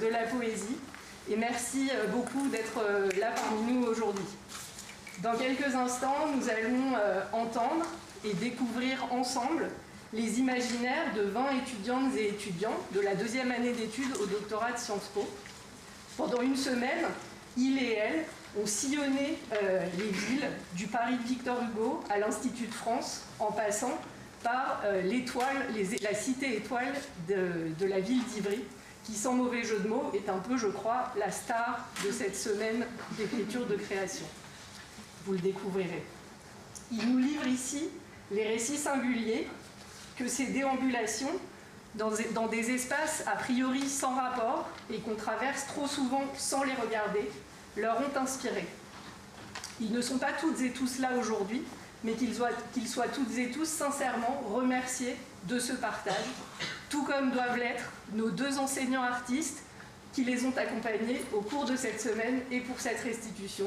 de la poésie. Et merci beaucoup d'être là parmi nous aujourd'hui. Dans quelques instants, nous allons entendre et découvrir ensemble les imaginaires de 20 étudiantes et étudiants de la deuxième année d'études au doctorat de Sciences Po. Pendant une semaine, ils et elles ont sillonné les villes du Paris de Victor Hugo à l'Institut de France, en passant par la cité étoile de la ville d'Ivry, qui, sans mauvais jeu de mots, est un peu, je crois, la star de cette semaine d'écriture de création. Vous le découvrirez. Ils nous livrent ici les récits singuliers que ces déambulations dans des espaces a priori sans rapport et qu'on traverse trop souvent sans les regarder, leur ont inspiré. Ils ne sont pas toutes et tous là aujourd'hui, mais qu'ils soient toutes et tous sincèrement remerciés de ce partage, tout comme doivent l'être nos deux enseignants artistes qui les ont accompagnés au cours de cette semaine et pour cette restitution.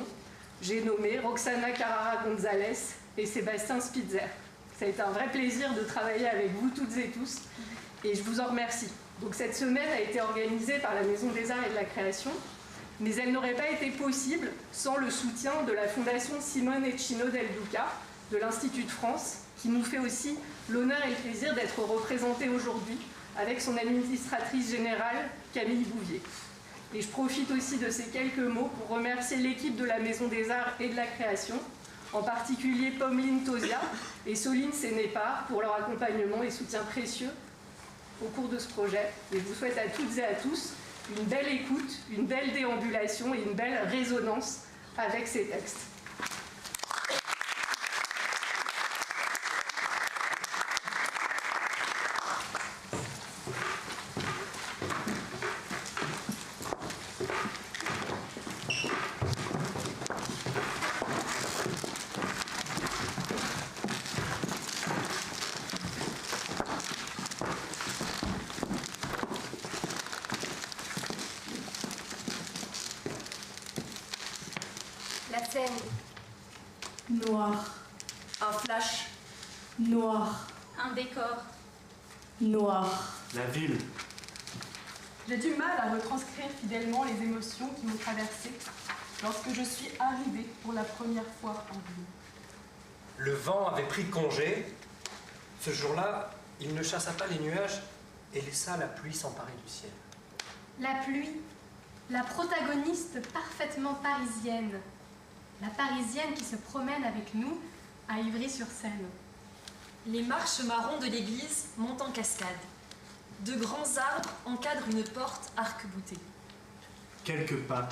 J'ai nommé Roxana Carrara-Gonzalez et Sébastien Spitzer. Ça a été un vrai plaisir de travailler avec vous toutes et tous, et je vous en remercie. Donc cette semaine a été organisée par la Maison des Arts et de la Création, mais elle n'aurait pas été possible sans le soutien de la Fondation Simone et Cino Del Duca de l'Institut de France, qui nous fait aussi l'honneur et le plaisir d'être représentée aujourd'hui avec son administratrice générale Camille Bouvier. Et je profite aussi de ces quelques mots pour remercier l'équipe de la Maison des Arts et de la Création, en particulier Pommeline Tosia et Soline Sénépar pour leur accompagnement et soutien précieux au cours de ce projet. Et je vous souhaite à toutes et à tous une belle écoute, une belle déambulation et une belle résonance avec ces textes. La scène. Noir. Un flash. Noir. Un décor. Noir. La ville. J'ai du mal à retranscrire fidèlement les émotions qui m'ont traversée lorsque je suis arrivée pour la première fois en ville. Le vent avait pris congé. Ce jour-là, il ne chassa pas les nuages et laissa la pluie s'emparer du ciel. La pluie. La protagoniste parfaitement parisienne. La Parisienne qui se promène avec nous à Ivry-sur-Seine. Les marches marron de l'église montent en cascade. De grands arbres encadrent une porte arc-boutée. Quelques pas,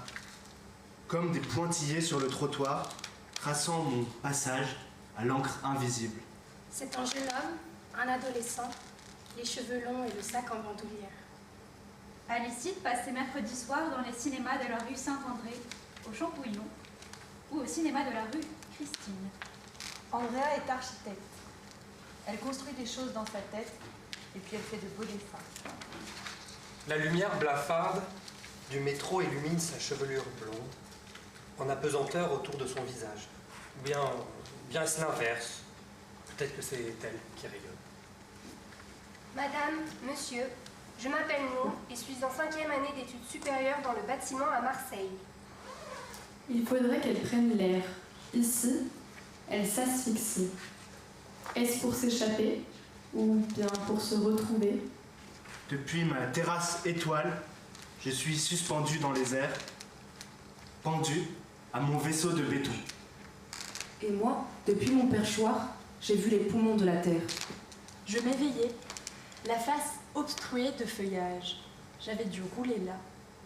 comme des pointillés sur le trottoir, traçant mon passage à l'encre invisible. C'est un jeune homme, un adolescent, les cheveux longs et le sac en bandoulière. Alicide passait mercredi soir dans les cinémas de la rue Saint-André, au Champouillon, ou au cinéma de la rue Christine. Andrea est architecte. Elle construit des choses dans sa tête et puis elle fait de beaux dessins. La lumière blafarde du métro illumine sa chevelure blonde, en apesanteur autour de son visage. Ou bien c'est l'inverse. Peut-être que c'est elle qui rayonne. Madame, monsieur, je m'appelle Maud et suis en 5e année d'études supérieures dans le bâtiment à Marseille. Il faudrait qu'elle prenne l'air. Ici, elle s'asphyxie. Est-ce pour s'échapper ou bien pour se retrouver? Depuis ma terrasse étoile, je suis suspendu dans les airs, pendu à mon vaisseau de béton. Et moi, depuis mon perchoir, j'ai vu les poumons de la terre. Je m'éveillais, la face obstruée de feuillage. J'avais dû rouler là,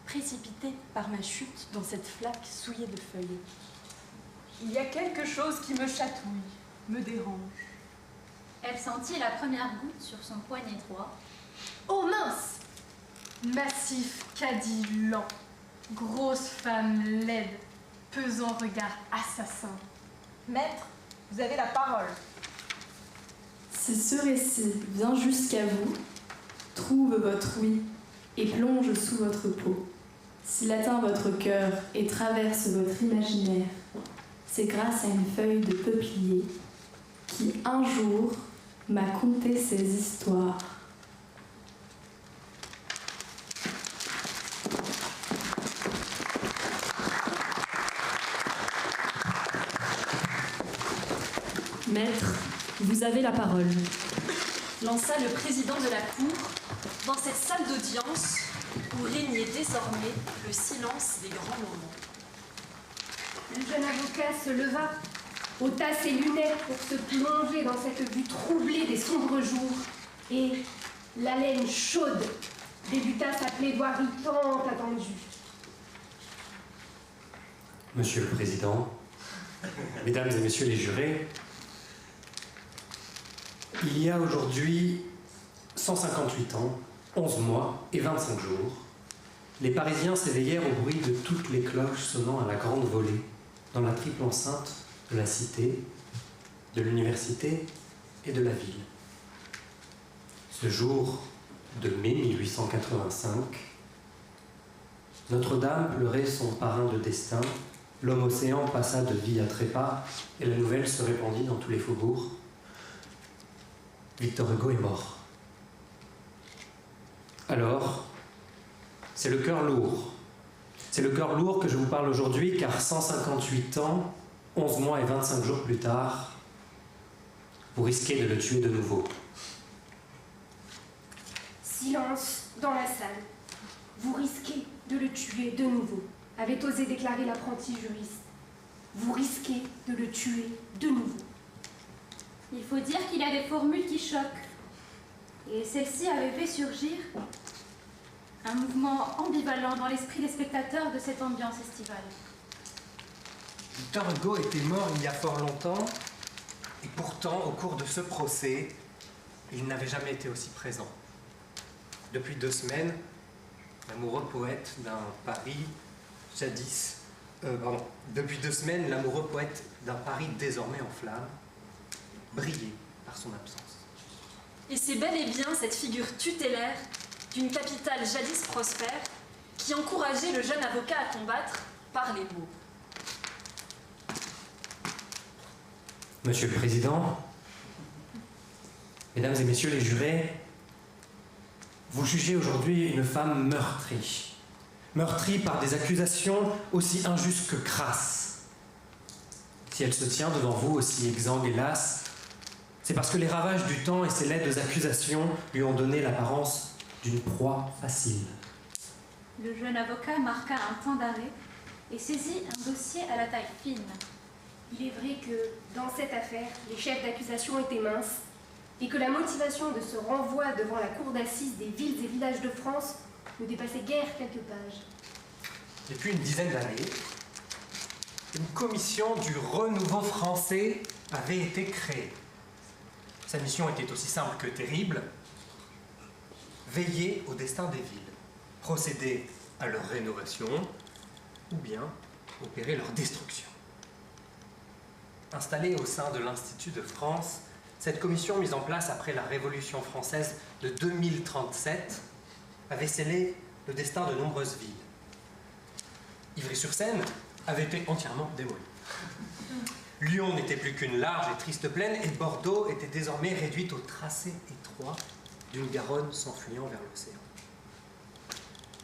précipitée par ma chute dans cette flaque souillée de feuilles. Il y a quelque chose qui me chatouille, me dérange. Elle sentit la première goutte sur son poignet droit. Oh mince! Massif, caddie lent, grosse femme laide, pesant regard assassin. Maître, vous avez la parole. Si ce récit vient jusqu'à vous, trouve votre oui et plonge sous votre peau. S'il atteint votre cœur et traverse votre imaginaire, c'est grâce à une feuille de peuplier qui, un jour, m'a conté ses histoires. Maître, vous avez la parole. Lança le président de la cour dans cette salle d'audience où régnait désormais le silence des grands moments. Le jeune avocat se leva, ôta ses lunettes pour se plonger dans cette vue troublée des sombres jours, et l'haleine chaude débuta sa plaidoirie tant attendue. Monsieur le Président, Mesdames et Messieurs les jurés, il y a aujourd'hui 158 ans, 11 mois et 25 jours, les Parisiens s'éveillèrent au bruit de toutes les cloches sonnant à la grande volée dans la triple enceinte de la cité, de l'université et de la ville. Ce jour de mai 1885, Notre-Dame pleurait son parrain de destin, l'homme océan passa de vie à trépas et la nouvelle se répandit dans tous les faubourgs. Victor Hugo est mort. Alors, c'est le cœur lourd. C'est le cœur lourd que je vous parle aujourd'hui, car 158 ans, 11 mois et 25 jours plus tard, vous risquez de le tuer de nouveau. Silence dans la salle. Vous risquez de le tuer de nouveau, avait osé déclarer l'apprenti juriste. Vous risquez de le tuer de nouveau. Il faut dire qu'il a des formules qui choquent. Et celle-ci avait fait surgir un mouvement ambivalent dans l'esprit des spectateurs de cette ambiance estivale. Victor Hugo était mort il y a fort longtemps, et pourtant, au cours de ce procès, il n'avait jamais été aussi présent. Depuis 2 semaines, l'amoureux poète d'un Paris jadis... Depuis 2 semaines, l'amoureux poète d'un Paris désormais en flammes, brillait par son absence. Et c'est bel et bien cette figure tutélaire d'une capitale jadis prospère qui encourageait le jeune avocat à combattre par les mots. Monsieur le Président, Mesdames et Messieurs les jurés, vous jugez aujourd'hui une femme meurtrie. Meurtrie par des accusations aussi injustes que crasses. Si elle se tient devant vous aussi exsangue et lasse, c'est parce que les ravages du temps et ses laides accusations lui ont donné l'apparence d'une proie facile. Le jeune avocat marqua un temps d'arrêt et saisit un dossier à la taille fine. Il est vrai que, dans cette affaire, les chefs d'accusation étaient minces et que la motivation de ce renvoi devant la cour d'assises des villes et villages de France ne dépassait guère quelques pages. Depuis une dizaine d'années, une commission du renouveau français avait été créée. Sa mission était aussi simple que terrible: veiller au destin des villes, procéder à leur rénovation ou bien opérer leur destruction. Installée au sein de l'Institut de France, cette commission mise en place après la Révolution française de 2037 avait scellé le destin de nombreuses villes. Ivry-sur-Seine avait été entièrement démolie. Lyon n'était plus qu'une large et triste plaine, et Bordeaux était désormais réduite au tracé étroit d'une Garonne s'enfuyant vers l'océan.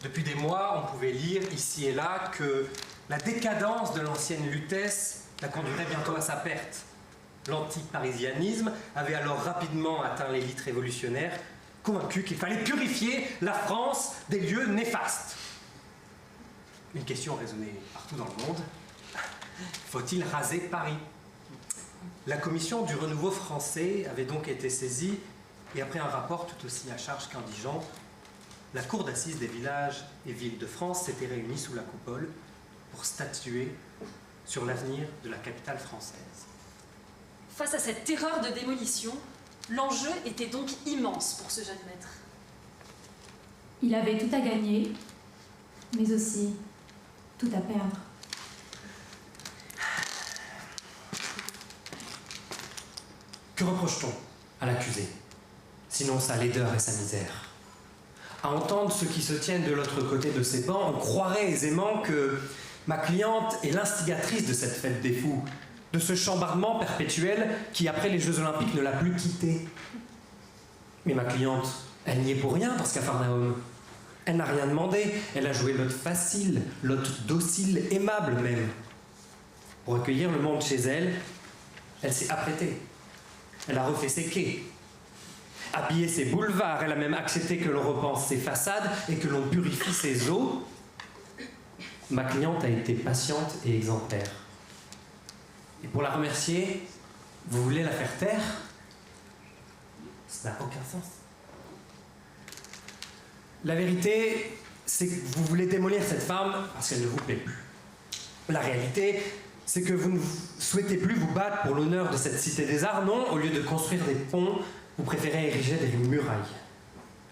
Depuis des mois, on pouvait lire ici et là que la décadence de l'ancienne Lutèce la conduirait bientôt à sa perte. L'antiparisianisme avait alors rapidement atteint l'élite révolutionnaire, convaincue qu'il fallait purifier la France des lieux néfastes. Une question résonnait partout dans le monde: faut-il raser Paris? La commission du renouveau français avait donc été saisie, et après un rapport tout aussi à charge qu'indigent, la cour d'assises des villages et villes de France s'était réunie sous la coupole pour statuer sur l'avenir de la capitale française. Face à cette terreur de démolition, l'enjeu était donc immense pour ce jeune maître. Il avait tout à gagner, mais aussi tout à perdre. Que reproche-t-on à l'accusé, sinon sa laideur et sa misère? À entendre ceux qui se tiennent de l'autre côté de ces bancs, on croirait aisément que ma cliente est l'instigatrice de cette fête des fous, de ce chambardement perpétuel qui, après les Jeux Olympiques, ne l'a plus quittée. Mais ma cliente, elle n'y est pour rien dans ce capharnaüm. Elle n'a rien demandé, elle a joué l'hôte facile, l'hôte docile, aimable même. Pour accueillir le monde chez elle, elle s'est apprêtée. Elle a refait ses quais, habillé ses boulevards. Elle a même accepté que l'on repense ses façades et que l'on purifie ses eaux. Ma cliente a été patiente et exemplaire. Et pour la remercier, vous voulez la faire taire? Ça n'a aucun sens. La vérité, c'est que vous voulez démolir cette femme parce qu'elle ne vous plaît plus. La réalité, c'est que vous ne souhaitez plus vous battre pour l'honneur de cette cité des arts. Non, au lieu de construire des ponts, vous préférez ériger des murailles.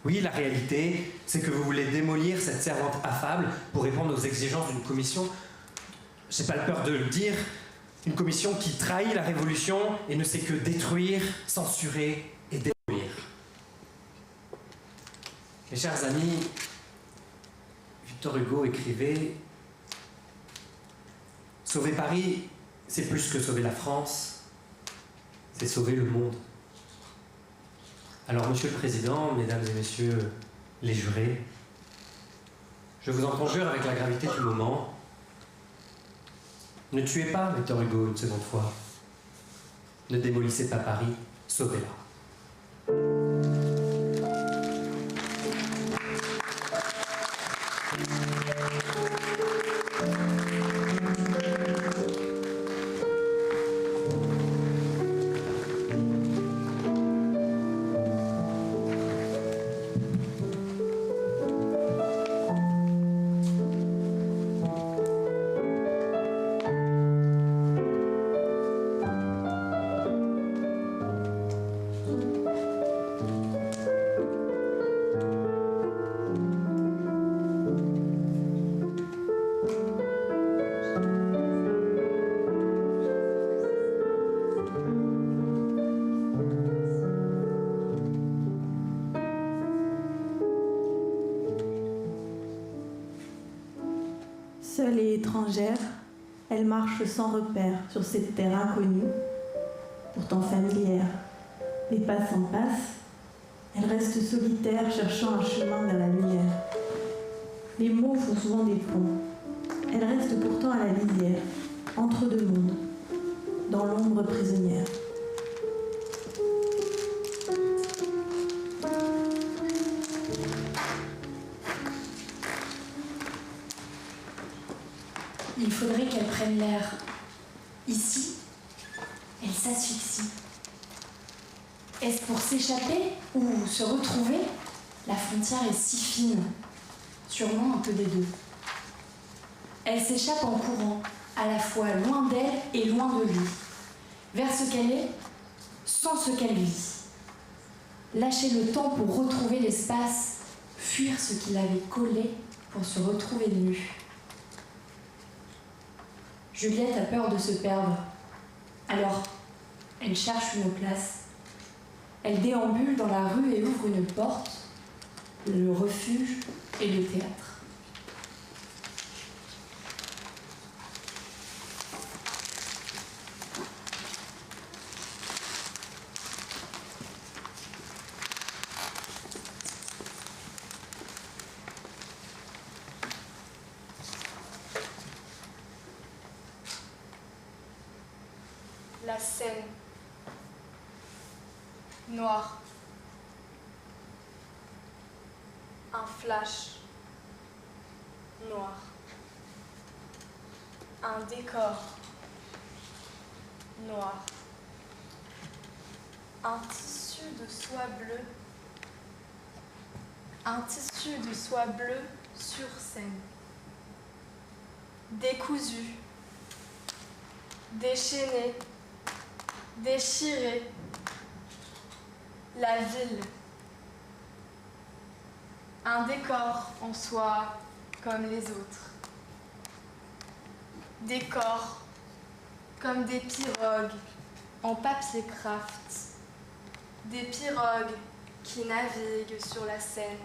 Oui, la réalité, c'est que vous voulez démolir cette servante affable pour répondre aux exigences d'une commission, j'ai pas peur de le dire, une commission qui trahit la révolution et ne sait que détruire, censurer et démolir. Mes chers amis, Victor Hugo écrivait « Sauver Paris, c'est plus que sauver la France, c'est sauver le monde. » Alors, Monsieur le Président, Mesdames et Messieurs les jurés, je vous en conjure avec la gravité du moment, ne tuez pas Victor Hugo une seconde fois. Ne démolissez pas Paris, sauvez-la. Seule et étrangère, elle marche sans repère sur cette terre inconnue, pourtant familière. Les passants passent, elle reste solitaire, cherchant un chemin vers la lumière. Les mots font souvent des ponts. Elle reste pourtant à la lisière, entre deux mondes, dans l'ombre prisonnière. Il faudrait qu'elle prenne l'air. Ici, elle s'asphyxie. Est-ce pour s'échapper ou se retrouver? La frontière est si fine. Sûrement un peu des deux. Elle s'échappe en courant, à la fois loin d'elle et loin de lui. Vers ce qu'elle est, sans ce qu'elle vit. Lâcher le temps pour retrouver l'espace, fuir ce qui l'avait collé pour se retrouver nue. Juliette a peur de se perdre. Alors, elle cherche une place. Elle déambule dans la rue et ouvre une porte, le refuge et le théâtre. La scène noire, un flash noir, un décor noir, un tissu de soie bleue, sur scène, décousu, déchaîné, déchiré, la ville, un décor en soi comme les autres, décor comme des pirogues en papier craft, des pirogues qui naviguent sur la Seine,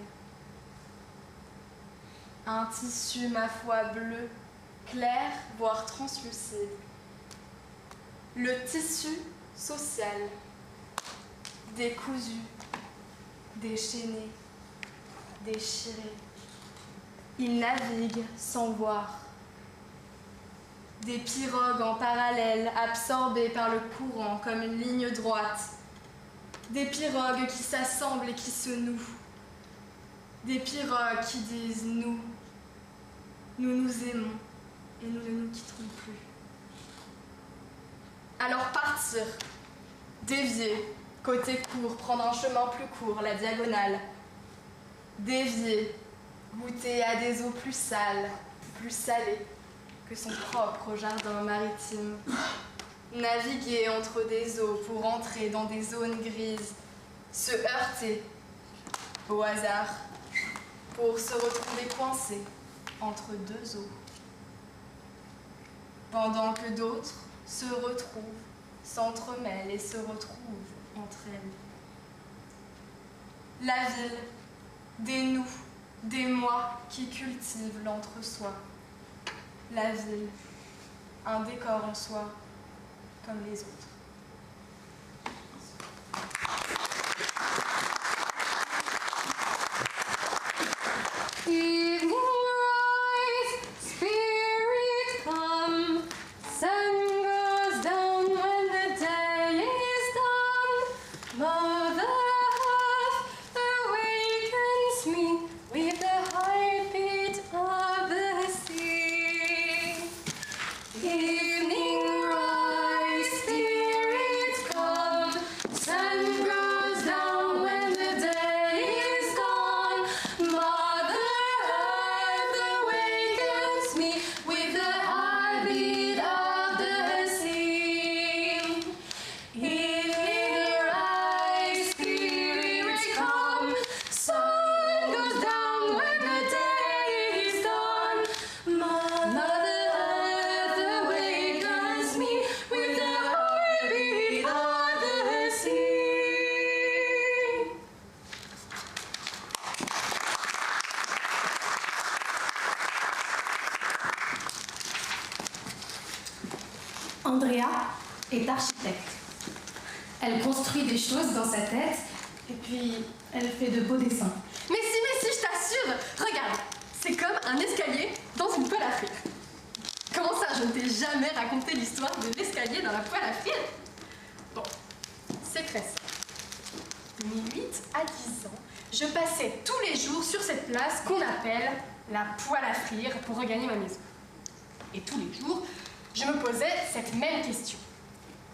un tissu ma foi bleu, clair voire translucide, le tissu social, décousu, déchaîné, déchiré. Il navigue sans voir. Des pirogues en parallèle, absorbées par le courant comme une ligne droite, des pirogues qui s'assemblent et qui se nouent, des pirogues qui disent nous nous aimons et nous ne nous quitterons plus. Alors partir, dévier, côté court, prendre un chemin plus court, la diagonale, dévier, goûter à des eaux plus sales, plus salées que son propre jardin maritime, naviguer entre des eaux pour entrer dans des zones grises, se heurter au hasard pour se retrouver coincé entre deux eaux, pendant que d'autres se retrouvent, s'entremêlent et se retrouvent entre elles. La ville, des nous, des moi qui cultivent l'entre-soi. La ville, un décor en soi, comme les autres. Evening rise, spirit come, sun goes down when the day is done. Mother Earth awakens me with the heartbeat of the sea. Evening rise, spirit come, sun goes down when the day is gone. Mother Earth awakens me with the heartbeat of the sea. Evening rise, spirit come, sun goes down when the day is done. Mother Earth awakens me with the heartbeat of the sea. Andrea est architecte. Elle construit des choses dans sa tête et puis elle fait de beaux dessins. Mais si, je t'assure. Regarde, c'est comme un escalier dans une poêle à frire. Comment ça, je ne t'ai jamais raconté l'histoire de l'escalier dans la poêle à frire? Bon, c'est très simple. De mes 8 à 10 ans, je passais tous les jours sur cette place qu'on appelle la poêle à frire pour regagner ma maison. Et tous les jours, je me posais cette même question.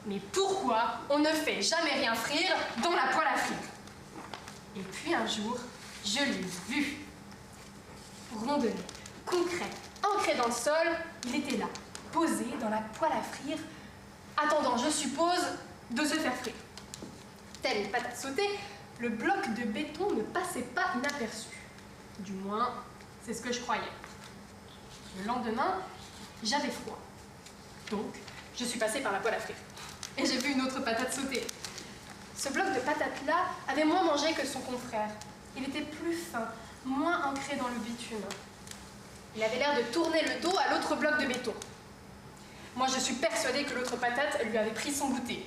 Mais pourquoi on ne fait jamais rien frire dans la poêle à frire? Et puis un jour, je l'ai vu. Rondellé, concret, ancré dans le sol, il était là, posé dans la poêle à frire, attendant, je suppose, de se faire frire. Telle une patate sautée, le bloc de béton ne passait pas inaperçu. Du moins, c'est ce que je croyais. Le lendemain, j'avais froid. Donc, je suis passée par la poêle à frire. Et j'ai vu une autre patate sauter. Ce bloc de patates-là avait moins mangé que son confrère. Il était plus fin, moins ancré dans le bitume. Il avait l'air de tourner le dos à l'autre bloc de béton. Moi, je suis persuadée que l'autre patate lui avait pris son goûter.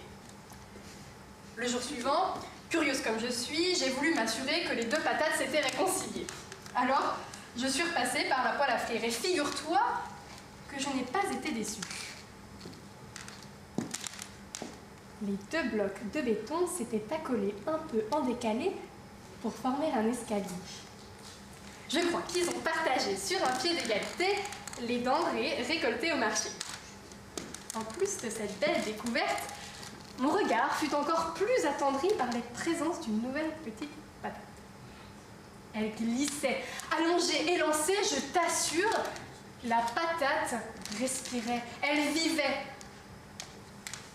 Le jour suivant, curieuse comme je suis, j'ai voulu m'assurer que les deux patates s'étaient réconciliées. Alors, je suis repassée par la poêle à frire. Et figure-toi que je n'ai pas été déçue. Les deux blocs de béton s'étaient accolés un peu en décalé pour former un escalier. Je crois qu'ils ont partagé sur un pied d'égalité les denrées récoltées au marché. En plus de cette belle découverte, mon regard fut encore plus attendri par la présence d'une nouvelle petite patate. Elle glissait, allongée, élancée, je t'assure, la patate respirait, elle vivait.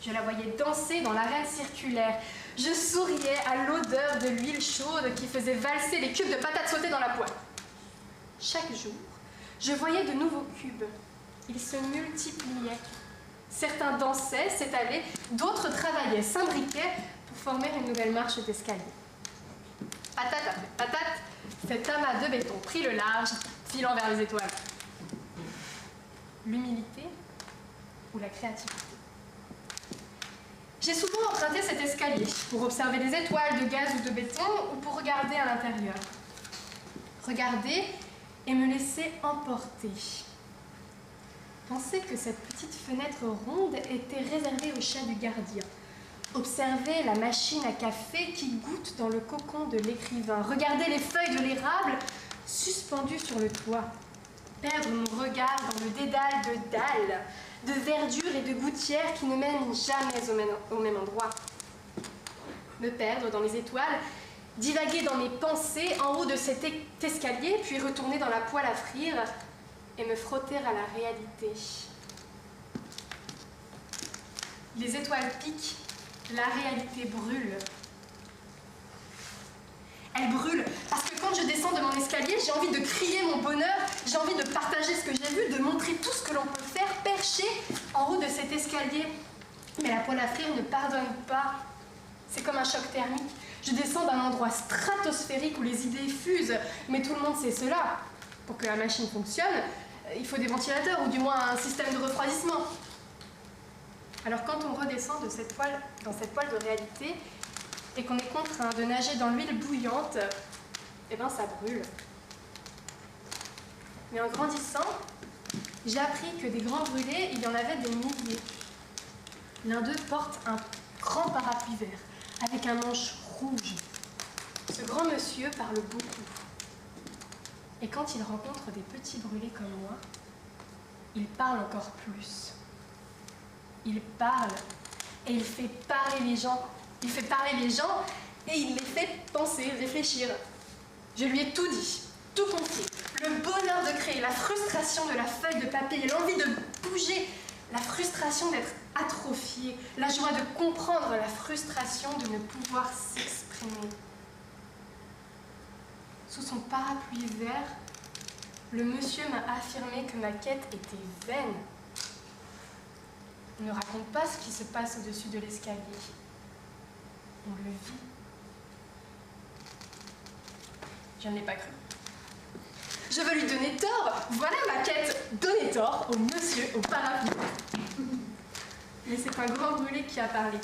Je la voyais danser dans l'arène circulaire. Je souriais à l'odeur de l'huile chaude qui faisait valser les cubes de patates sautées dans la poêle. Chaque jour, je voyais de nouveaux cubes. Ils se multipliaient. Certains dansaient, s'étalaient, d'autres travaillaient, s'imbriquaient pour former une nouvelle marche d'escalier. Patate après patate, cet amas de béton prit le large, filant vers les étoiles. L'humilité ou la créativité? J'ai souvent emprunté cet escalier pour observer des étoiles de gaz ou de béton ou pour regarder à l'intérieur. Regarder et me laisser emporter. Penser que cette petite fenêtre ronde était réservée au chat du gardien, Observez la machine à café qui goûte dans le cocon de l'écrivain. Regardez les feuilles de l'érable suspendues sur le toit. Perdre mon regard dans le dédale de dalles, de verdure et de gouttières qui ne mènent jamais au même endroit. Me perdre dans les étoiles, divaguer dans mes pensées en haut de cet escalier, puis retourner dans la poêle à frire et me frotter à la réalité. Les étoiles piquent, la réalité brûle. Elle brûle parce que quand je descends de mon escalier, j'ai envie de crier mon bonheur, j'ai envie de partager ce que j'ai vu, de montrer tout ce que l'on peut faire perché en haut de cet escalier. Mais la poêle à frire ne pardonne pas. C'est comme un choc thermique. Je descends d'un endroit stratosphérique où les idées fusent, mais tout le monde sait cela. Pour que la machine fonctionne, il faut des ventilateurs ou du moins un système de refroidissement. Alors quand on redescend de cette poêle, dans cette poêle de réalité et qu'on est contraint de nager dans l'huile bouillante, eh ben ça brûle. Mais en grandissant, j'ai appris que des grands brûlés, il y en avait des milliers. L'un d'eux porte un grand parapluie vert avec un manche rouge. Ce grand monsieur parle beaucoup. Et quand il rencontre des petits brûlés comme moi, il parle encore plus. Il parle et il fait parler les gens. Il fait parler les gens et il les fait penser, réfléchir. Je lui ai tout dit, tout confié. Le bonheur de créer, la frustration de la feuille de papier, l'envie de bouger, la frustration d'être atrophié, la joie de comprendre, la frustration de ne pouvoir s'exprimer. Sous son parapluie vert, le monsieur m'a affirmé que ma quête était vaine. On ne raconte pas ce qui se passe au-dessus de l'escalier. On le vit. Je ne l'ai pas cru. Je veux lui donner tort. Voilà ma quête. Donner tort au monsieur au parapluie. Mais c'est un grand brûlé qui a parlé.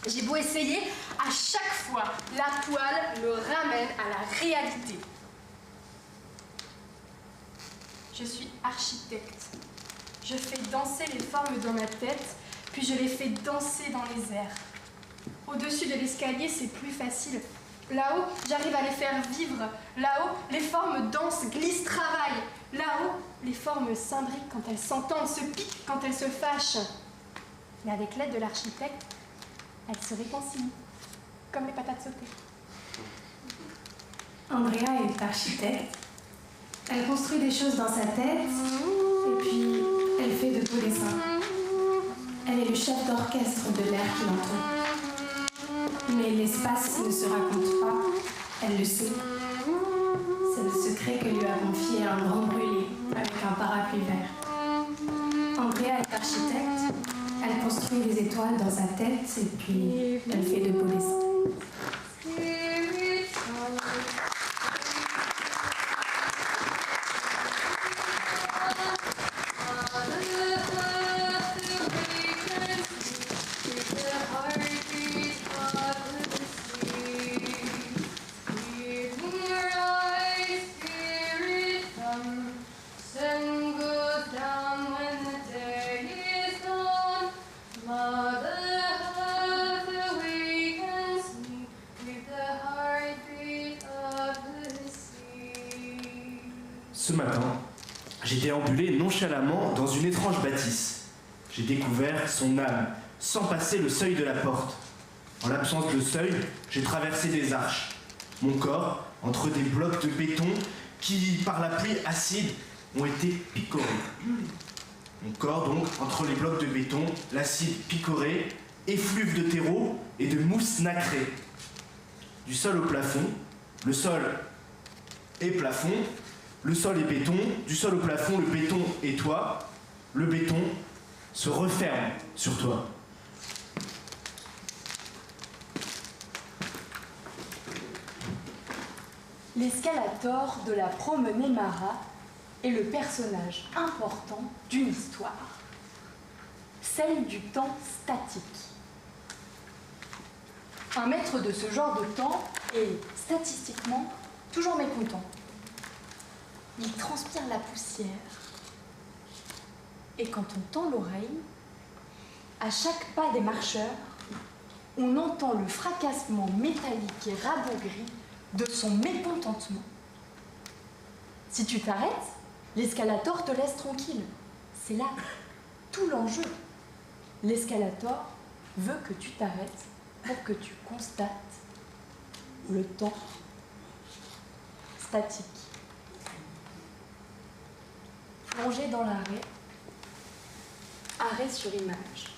J'ai beau essayer, à chaque fois, la poêle me ramène à la réalité. Je suis architecte. Je fais danser les formes dans ma tête, puis je les fais danser dans les airs. Au-dessus de l'escalier, c'est plus facile. Là-haut, j'arrive à les faire vivre. Là-haut, les formes dansent, glissent, travaillent. Là-haut, les formes s'imbriquent quand elles s'entendent, se piquent quand elles se fâchent. Mais avec l'aide de l'architecte, elles se réconcilient, comme les patates sautées. Andrea est architecte. Elle construit des choses dans sa tête, et puis elle fait de beaux dessins. Elle est le chef d'orchestre de l'air qui l'entoure. Mais l'espace ne se raconte pas, elle le sait. C'est le secret que lui a confié un grand brûlé avec un parapluie vert. Andrea est architecte, elle construit des étoiles dans sa tête et puis elle fait de beaux dessins. Ce matin, j'ai déambulé nonchalamment dans une étrange bâtisse. J'ai découvert son âme, sans passer le seuil de la porte. En l'absence de seuil, j'ai traversé des arches. Mon corps, entre des blocs de béton qui, par la pluie acide, ont été picorés. Mon corps, donc, entre les blocs de béton, l'acide picoré, effluve de terreau et de mousse nacrée. Du sol au plafond, le sol est plafond, le sol est béton, du sol au plafond, le béton est toi, le béton se referme sur toi. L'escalator de la promenée Mara est le personnage important d'une histoire, celle du temps statique. Un maître de ce genre de temps est statistiquement toujours mécontent. Il transpire la poussière. Et quand on tend l'oreille, à chaque pas des marcheurs, on entend le fracassement métallique et rabougri de son mécontentement. Si tu t'arrêtes, l'escalator te laisse tranquille. C'est là tout l'enjeu. L'escalator veut que tu t'arrêtes pour que tu constates le temps statique. Plongé dans l'arrêt, arrêt sur image.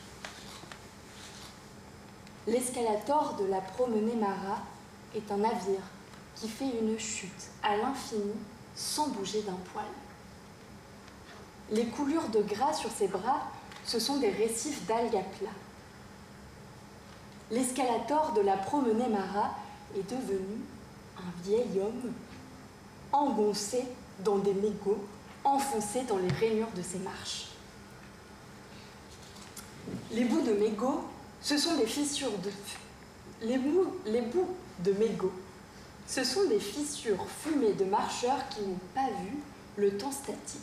L'escalator de la promenée Marat est un navire qui fait une chute à l'infini sans bouger d'un poil. Les coulures de gras sur ses bras, ce sont des récifs d'algues à plat. L'escalator de la promenée Marat est devenu un vieil homme engoncé dans des mégots, enfoncé dans les rainures de ses marches. Les bouts de mégots, ce sont des fissures de... Les bouts de mégots, ce sont des fissures fumées de marcheurs qui n'ont pas vu le temps statique.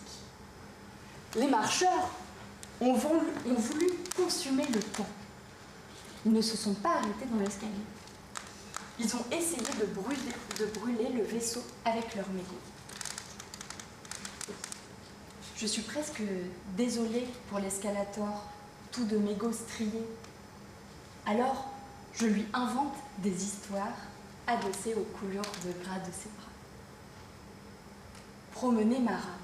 Les marcheurs ont voulu consumer le temps. Ils ne se sont pas arrêtés dans l'escalier. Ils ont essayé de brûler le vaisseau avec leurs mégots. Je suis presque désolée pour l'escalator, tout de mégots striés. Alors, je lui invente des histoires adossées aux couleurs de gras de ses bras. Promenée Marat.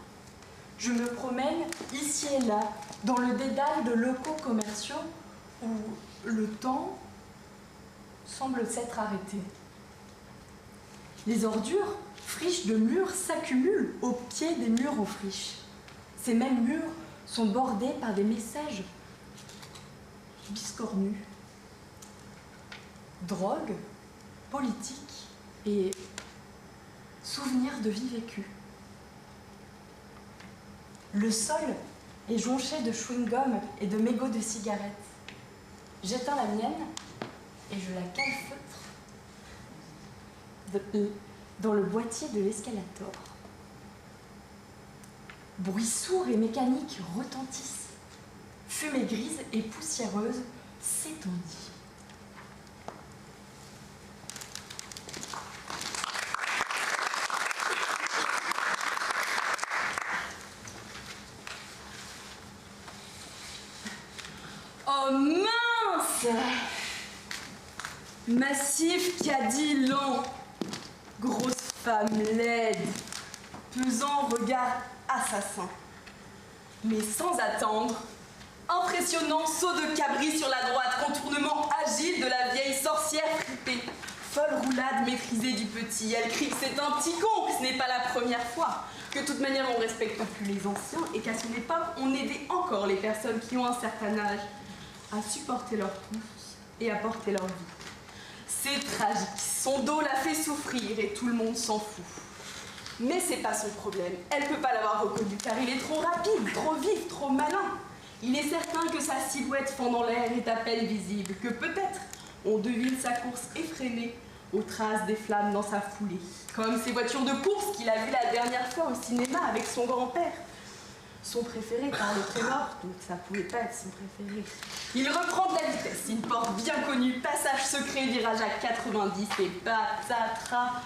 Je me promène ici et là, dans le dédale de locaux commerciaux où le temps semble s'être arrêté. Les ordures, friches de murs, s'accumulent au pied des murs en friche. Ces mêmes murs sont bordés par des messages biscornus. Drogue, politique et souvenirs de vie vécue. Le sol est jonché de chewing-gum et de mégots de cigarettes. J'éteins la mienne et je la calfeutre dans le boîtier de l'escalator. Bruits sourds et mécaniques retentissent. Fumée grise et poussiéreuse s'étendit. Oh mince! Massif qui a dit lent, grosse femme laide, pesant regard assassin. Mais sans attendre, impressionnant saut de cabri sur la droite, contournement agile de la vieille sorcière fripée. Folle roulade maîtrisée du petit, elle crie que c'est un petit con, que ce n'est pas la première fois, que de toute manière on respecte plus les anciens et qu'à son époque on aidait encore les personnes qui ont un certain âge à supporter leur pouce et à porter leur vie. C'est tragique, son dos la fait souffrir et tout le monde s'en fout. Mais c'est pas son problème, elle peut pas l'avoir reconnu car il est trop rapide, trop vif, trop malin. Il est certain que sa silhouette fend dans l'air est à peine visible, que peut-être on devine sa course effrénée aux traces des flammes dans sa foulée, comme ces voitures de course qu'il a vues la dernière fois au cinéma avec son grand-père. Son préféré par le ténor, donc ça pouvait pas être son préféré. Il reprend de la vitesse, une porte bien connue, passage secret, virage à 90 et patatras.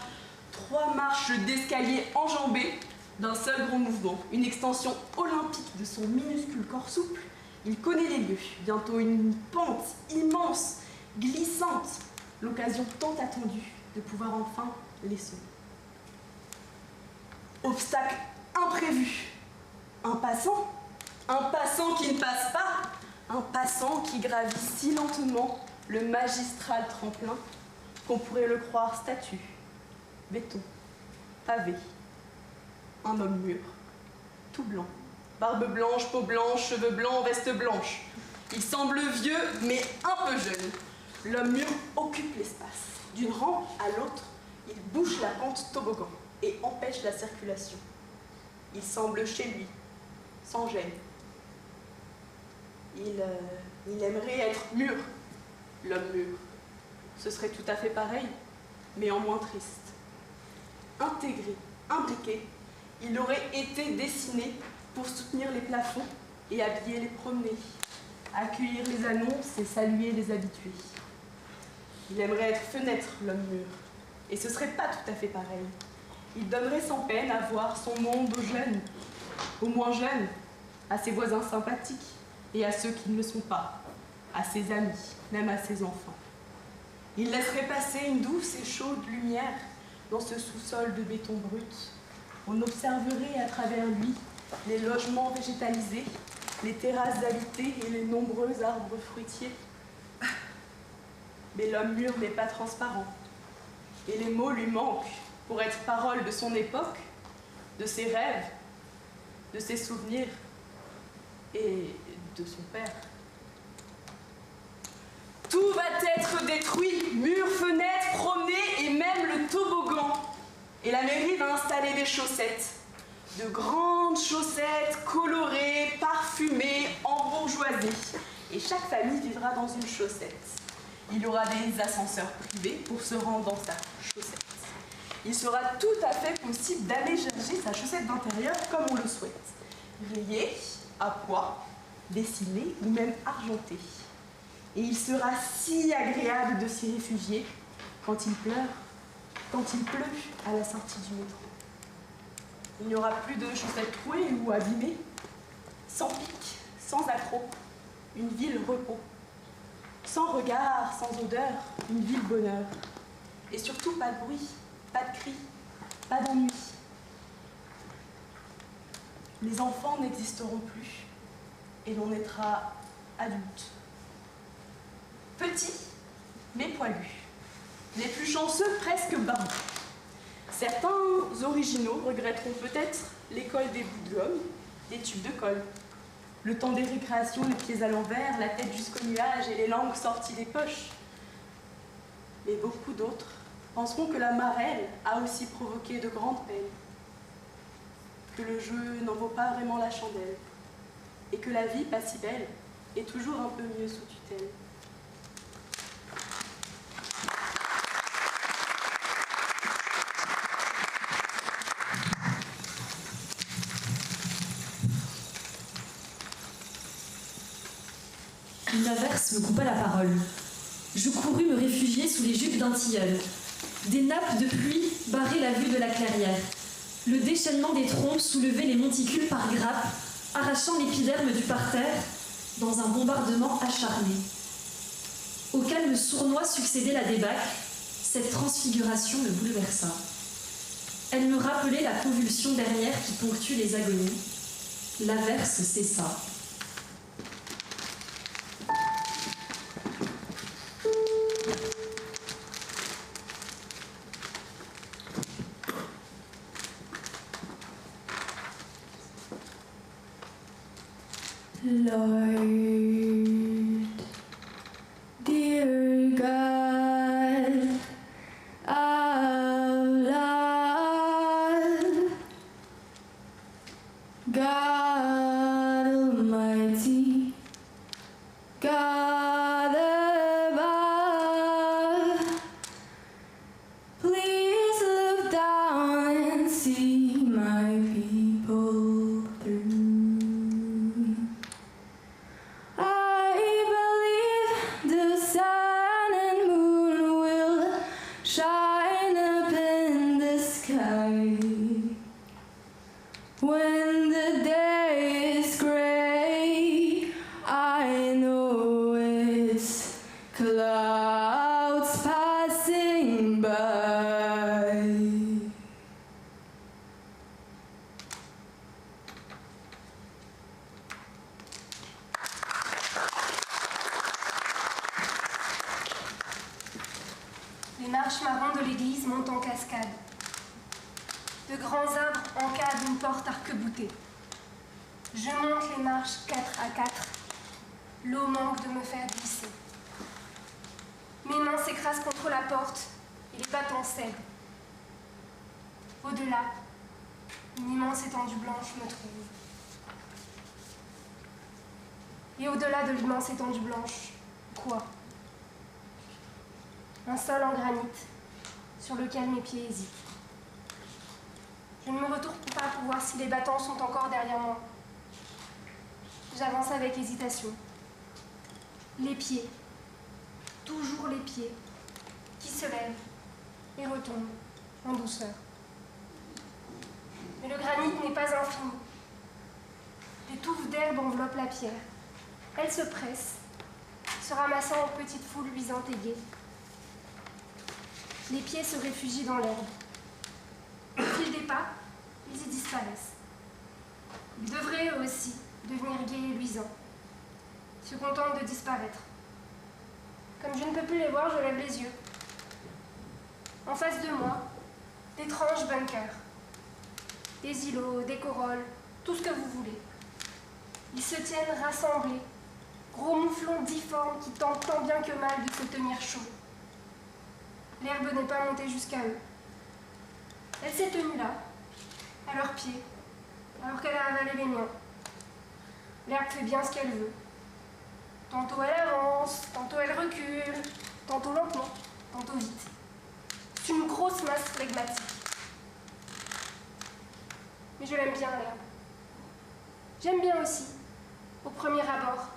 3 marches d'escalier enjambées d'un seul gros mouvement, une extension olympique de son minuscule corps souple. Il connaît les lieux, bientôt une pente immense, glissante, l'occasion tant attendue de pouvoir enfin les sauver. Obstacle imprévu. Un passant qui ne passe pas, un passant qui gravit si lentement le magistral tremplin qu'on pourrait le croire statue, béton, pavé. Un homme mûr, tout blanc, barbe blanche, peau blanche, cheveux blancs, veste blanche. Il semble vieux, mais un peu jeune. L'homme mûr occupe l'espace. D'une rampe à l'autre, il bouche la pente toboggan et empêche la circulation. Il semble chez lui, sans gêne. Il aimerait être mûr, l'homme mûr. Ce serait tout à fait pareil, mais en moins triste. Intégré, imbriqué, il aurait été dessiné pour soutenir les plafonds et habiller les promenés, accueillir les annonces et saluer les habitués. Il aimerait être fenêtre, l'homme mûr. Et ce serait pas tout à fait pareil. Il donnerait sans peine à voir son monde aux jeunes, aux moins jeunes, à ses voisins sympathiques et à ceux qui ne le sont pas, à ses amis, même à ses enfants. Il laisserait passer une douce et chaude lumière dans ce sous-sol de béton brut. On observerait à travers lui les logements végétalisés, les terrasses habitées et les nombreux arbres fruitiers. Mais l'homme mûr n'est pas transparent, et les mots lui manquent pour être parole de son époque, de ses rêves, de ses souvenirs et de son père. Tout va être détruit, murs, fenêtres, promenées et même le toboggan. Et la mairie va installer des chaussettes. De grandes chaussettes colorées, parfumées, embourgeoisées. Et chaque famille vivra dans une chaussette. Il y aura des ascenseurs privés pour se rendre dans sa chaussette. Il sera tout à fait possible d'aménager sa chaussette d'intérieur comme on le souhaite. Rayée, à pois, dessinée ou même argentée. Et il sera si agréable de s'y réfugier quand il pleure, quand il pleut à la sortie du métro. Il n'y aura plus de chaussettes trouées ou abîmées, sans pic, sans accroc, une ville repos. Sans regard, sans odeur, une ville bonheur. Et surtout pas de bruit, pas de cris, pas d'ennui. Les enfants n'existeront plus et l'on naîtra adulte. Petit, mais poilu. Les plus chanceux presque barbus. Certains originaux regretteront peut-être l'école des bouts de gomme, des tubes de colle. Le temps des récréations, les pieds à l'envers, la tête jusqu'au nuage et les langues sorties des poches. Mais beaucoup d'autres penseront que la marelle a aussi provoqué de grandes peines, que le jeu n'en vaut pas vraiment la chandelle, et que la vie, pas si belle, est toujours un peu mieux sous tutelle. Une averse me coupa la parole. Je courus me réfugier sous les jupes d'un tilleul. Des nappes de pluie barraient la vue de la clairière. Le déchaînement des trompes soulevait les monticules par grappes, arrachant l'épiderme du parterre dans un bombardement acharné. Au calme sournois succédait la débâcle. Cette transfiguration me bouleversa. Elle me rappelait la convulsion dernière qui ponctue les agonies. L'averse cessa. Lord, dear God of love, God Almighty, God above, please look down and see my people through. When the day is gray, I know it's clouds passing by. Les marches marrons de l'église montent en cascade. De grands arbres encadrent une porte arc-boutée. Je monte les marches 4 à 4. L'eau manque de me faire glisser. Mes mains s'écrasent contre la porte et les battants cèdent. Au-delà, une immense étendue blanche me trouve. Et au-delà de l'immense étendue blanche, quoi? Un sol en granit sur lequel mes pieds hésitent. Je ne me retourne pas pour voir si les battants sont encore derrière moi. J'avance avec hésitation. Les pieds, toujours les pieds, qui se lève et retombe en douceur. Mais le granit n'est pas infini. Des touffes d'herbe enveloppent la pierre. Elle se presse, se ramassant en petites foules luisantes et gaies. Les pieds se réfugient dans l'herbe. Au fil des pas, ils y disparaissent. Ils devraient eux aussi devenir gais et luisants, se contentent de disparaître. Comme je ne peux plus les voir, je lève les yeux. En face de moi, d'étranges bunkers. Des îlots, des corolles, tout ce que vous voulez. Ils se tiennent rassemblés, gros mouflons difformes qui tentent tant bien que mal de se tenir chaud. L'herbe n'est pas montée jusqu'à eux. Elle s'est tenue là, à leurs pieds, alors qu'elle a avalé les miens. L'herbe fait bien ce qu'elle veut. Tantôt elle avance, tantôt elle recule, tantôt lentement, tantôt vite. C'est une grosse masse flegmatique. Mais je l'aime bien, l'herbe. J'aime bien aussi, au premier abord,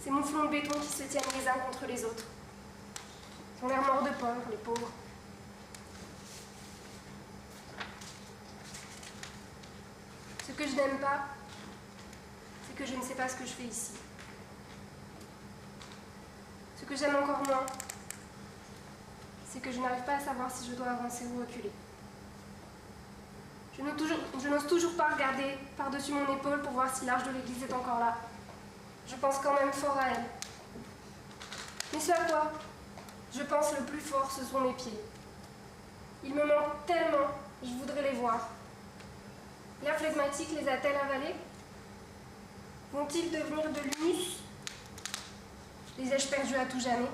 ces mouflons de béton qui se tiennent les uns contre les autres. Ils ont l'air morts de peur, les pauvres. Ce que je n'aime pas, c'est que je ne sais pas ce que je fais ici. Ce que j'aime encore moins, c'est que je n'arrive pas à savoir si je dois avancer ou reculer. Je n'ose toujours pas regarder par-dessus mon épaule pour voir si l'arche de l'église est encore là. Je pense quand même fort à elle. Mais ce à quoi je pense le plus fort, ce sont mes pieds. Ils me manquent tellement, je voudrais les voir. L'air flegmatique les a-t-elle avalés? Vont-ils devenir de l'humus? Les ai-je perdus à tout jamais?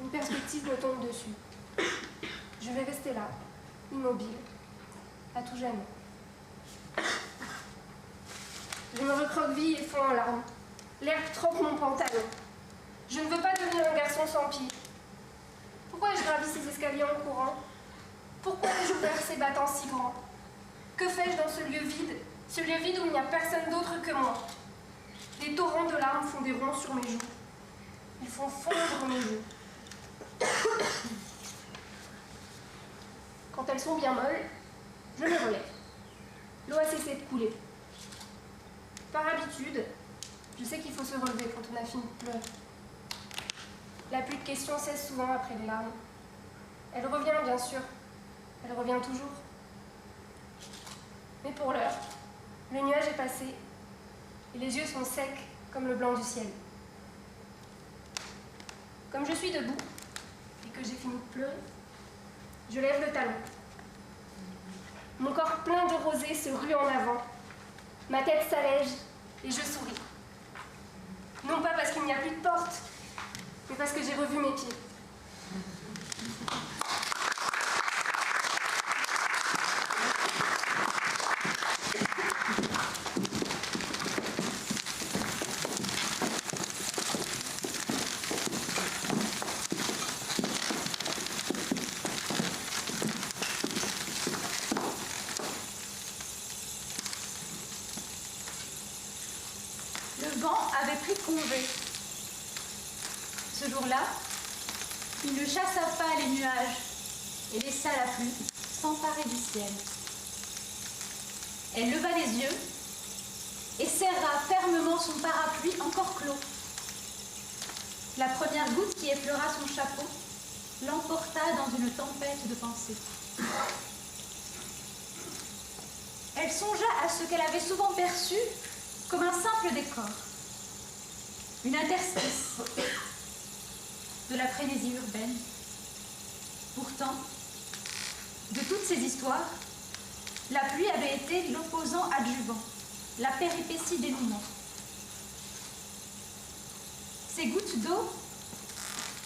Une perspective me tombe dessus. Je vais rester là, immobile, à tout jamais. Je me recroqueville et fonds en larmes. L'herbe trempe mon pantalon. Je ne veux pas devenir un garçon sans pied. Pourquoi ai-je gravi ces escaliers en courant? Pourquoi ai-je ouvert ces battants si grands? Que fais-je dans ce lieu vide où il n'y a personne d'autre que moi? Des torrents de larmes font des ronds sur mes joues. Ils font fondre mes joues. Quand elles sont bien molles, je me relève. L'eau a cessé de couler. Par habitude, je sais qu'il faut se relever quand on a fini de pleurer. La pluie de questions cesse souvent après les larmes. Elle revient, bien sûr. Elle revient toujours. Mais pour l'heure, le nuage est passé et les yeux sont secs comme le blanc du ciel. Comme je suis debout et que j'ai fini de pleurer, je lève le talon. Mon corps plein de rosée se rue en avant. Ma tête s'allège et je souris. Non pas parce qu'il n'y a plus de porte, mais parce que j'ai revu mes pieds. Le vent avait pris congé. Ce jour-là, il ne chassa pas les nuages et laissa la pluie s'emparer du ciel. Elle leva les yeux et serra fermement son parapluie encore clos. La première goutte qui effleura son chapeau l'emporta dans une tempête de pensées. Elle songea à ce qu'elle avait souvent perçu comme un simple décor, une interstice de la frénésie urbaine. Pourtant, de toutes ces histoires, la pluie avait été l'opposant adjuvant, la péripétie dénouement. Ces gouttes d'eau,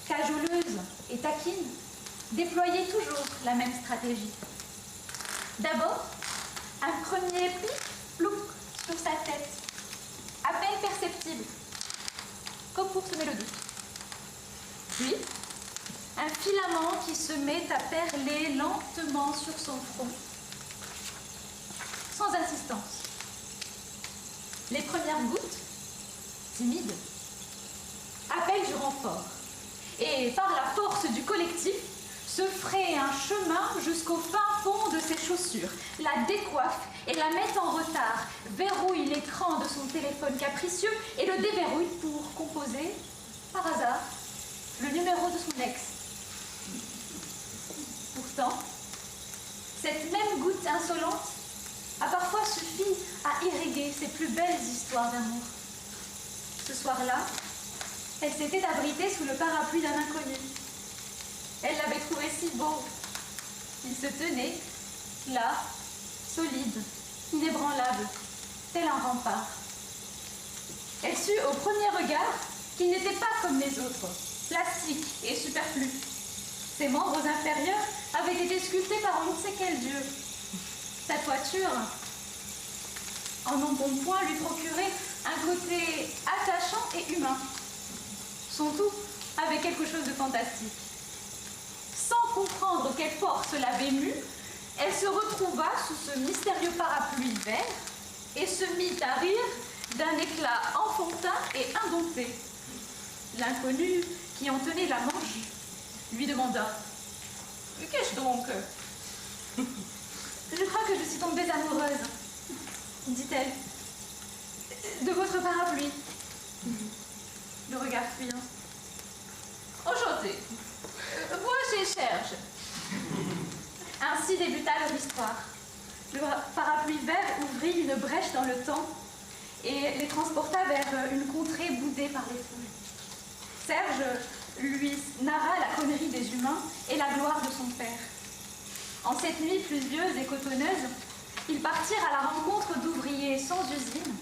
cajoleuses et taquines, déployaient toujours la même stratégie. D'abord, un premier pli, plouc, sur sa tête, à peine perceptible, comme pour semer le doute. Puis, un filament qui se met à perler lentement sur son front, sans insistance. Les premières gouttes, timides, appellent du renfort. et par la force du collectif, se fraye un chemin jusqu'au fin fond de ses chaussures, la décoiffe et la met en retard, verrouille l'écran de son téléphone capricieux et le déverrouille pour composer, par hasard, le numéro de son ex. Pourtant, cette même goutte insolente a parfois suffi à irriguer ses plus belles histoires d'amour. Ce soir-là, elle s'était abritée sous le parapluie d'un inconnu. Elle l'avait trouvé si beau. Il se tenait, là, solide, inébranlable, tel un rempart. Elle sut au premier regard qu'il n'était pas comme les autres, plastique et superflu. Ses membres inférieurs avaient été sculptés par on ne sait quel dieu. Sa toiture, en embonpoint, lui procurait un côté attachant et humain. Son tout avait quelque chose de fantastique. Sans comprendre quelle force l'avait mue, elle se retrouva sous ce mystérieux parapluie vert et se mit à rire d'un éclat enfantin et indompté. L'inconnu, qui en tenait la manche, lui demanda « Qu'est-ce donc ?»« Je crois que je suis tombée amoureuse, » dit-elle, « de votre parapluie. » Le regard fuyant. « Enchantée. Moi, je cherche. » Ainsi débuta leur histoire. Le parapluie vert ouvrit une brèche dans le temps et les transporta vers une contrée boudée par les foules. Serge lui narra la connerie des humains et la gloire de son père. En cette nuit pluvieuse et cotonneuse, ils partirent à la rencontre d'ouvriers sans usine,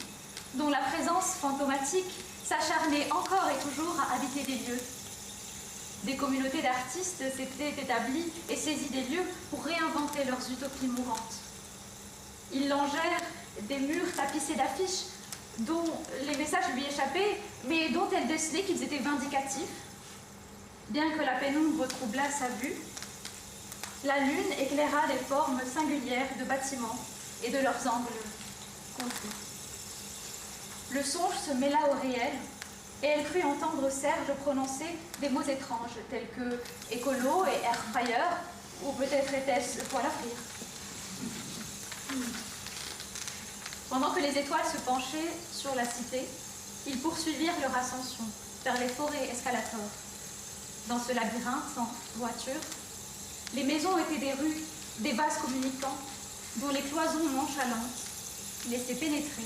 dont la présence fantomatique s'acharnait encore et toujours à habiter les lieux. Des communautés d'artistes s'étaient établies et saisies des lieux pour réinventer leurs utopies mourantes. Ils longèrent des murs tapissés d'affiches dont les messages lui échappaient, mais dont elle décelait qu'ils étaient vindicatifs. Bien que la pénombre troublât sa vue, la lune éclaira les formes singulières de bâtiments et de leurs angles confus. Le songe se mêla au réel, et elle crut entendre Serge prononcer des mots étranges, tels que écolo et air fryer, ou peut-être était-ce poil à frire. Pendant que les étoiles se penchaient sur la cité, ils poursuivirent leur ascension vers les forêts escalators. Dans ce labyrinthe sans voiture, les maisons étaient des rues, des vases communicants, dont les cloisons nonchalantes laissaient pénétrer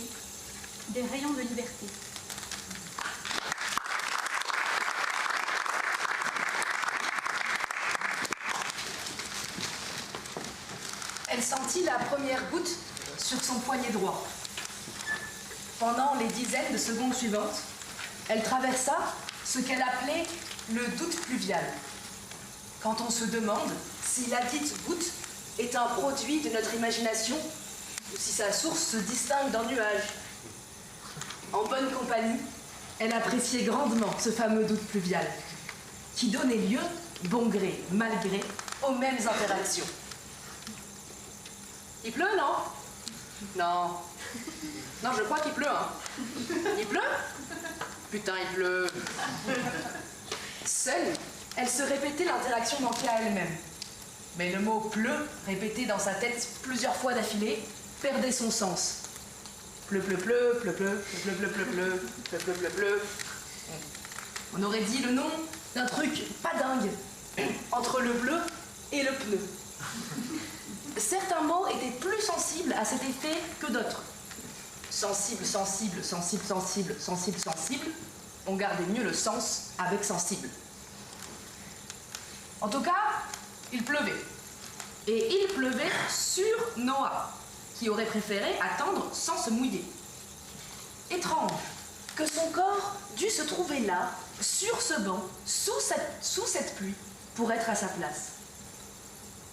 des rayons de liberté. Elle sentit la première goutte sur son poignet droit. Pendant les dizaines de secondes suivantes, elle traversa ce qu'elle appelait le doute pluvial. Quand on se demande si la dite goutte est un produit de notre imagination ou si sa source se distingue d'un nuage. En bonne compagnie, elle appréciait grandement ce fameux doute pluvial, qui donnait lieu, bon gré, mal gré, aux mêmes interactions. Il pleut, non? Non. Non, je crois qu'il pleut, hein. Il pleut? Putain, il pleut. Seule, elle se répétait l'interaction manquée à elle-même. Mais le mot pleut, répété dans sa tête plusieurs fois d'affilée, perdait son sens. Pleu, pleu, pleu, pleu, pleu, pleu, pleu, pleu, pleu, pleu, pleu, pleu, pleu. On aurait dit le nom d'un truc pas dingue, entre le bleu et le pneu. Certains mots étaient plus sensibles à cet effet que d'autres. Sensible, sensible, sensible, sensible, sensible, sensible. On gardait mieux le sens avec sensible. En tout cas, il pleuvait. Et il pleuvait sur Noah, qui aurait préféré attendre sans se mouiller. Étrange que son corps dût se trouver là, sur ce banc, sous cette pluie, pour être à sa place.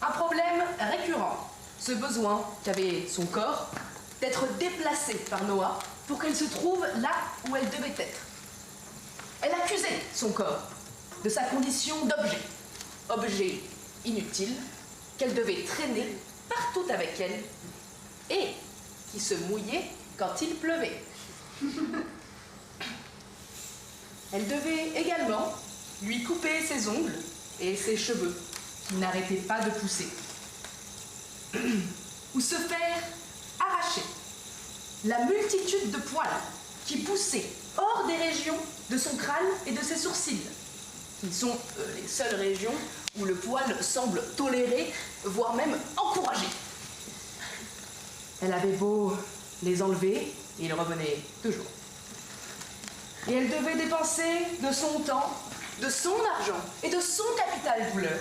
Un problème récurrent, ce besoin qu'avait son corps d'être déplacé par Noah pour qu'elle se trouve là où elle devait être. Elle accusait son corps de sa condition d'objet, objet inutile qu'elle devait traîner partout avec elle et qui se mouillait quand il pleuvait. Elle devait également lui couper ses ongles et ses cheveux, qui n'arrêtaient pas de pousser. Ou se faire arracher la multitude de poils qui poussaient hors des régions de son crâne et de ses sourcils, qui sont les seules régions où le poil semble toléré, voire même encouragé. Elle avait beau les enlever, ils revenaient toujours. Et elle devait dépenser de son temps, de son argent et de son capital douleur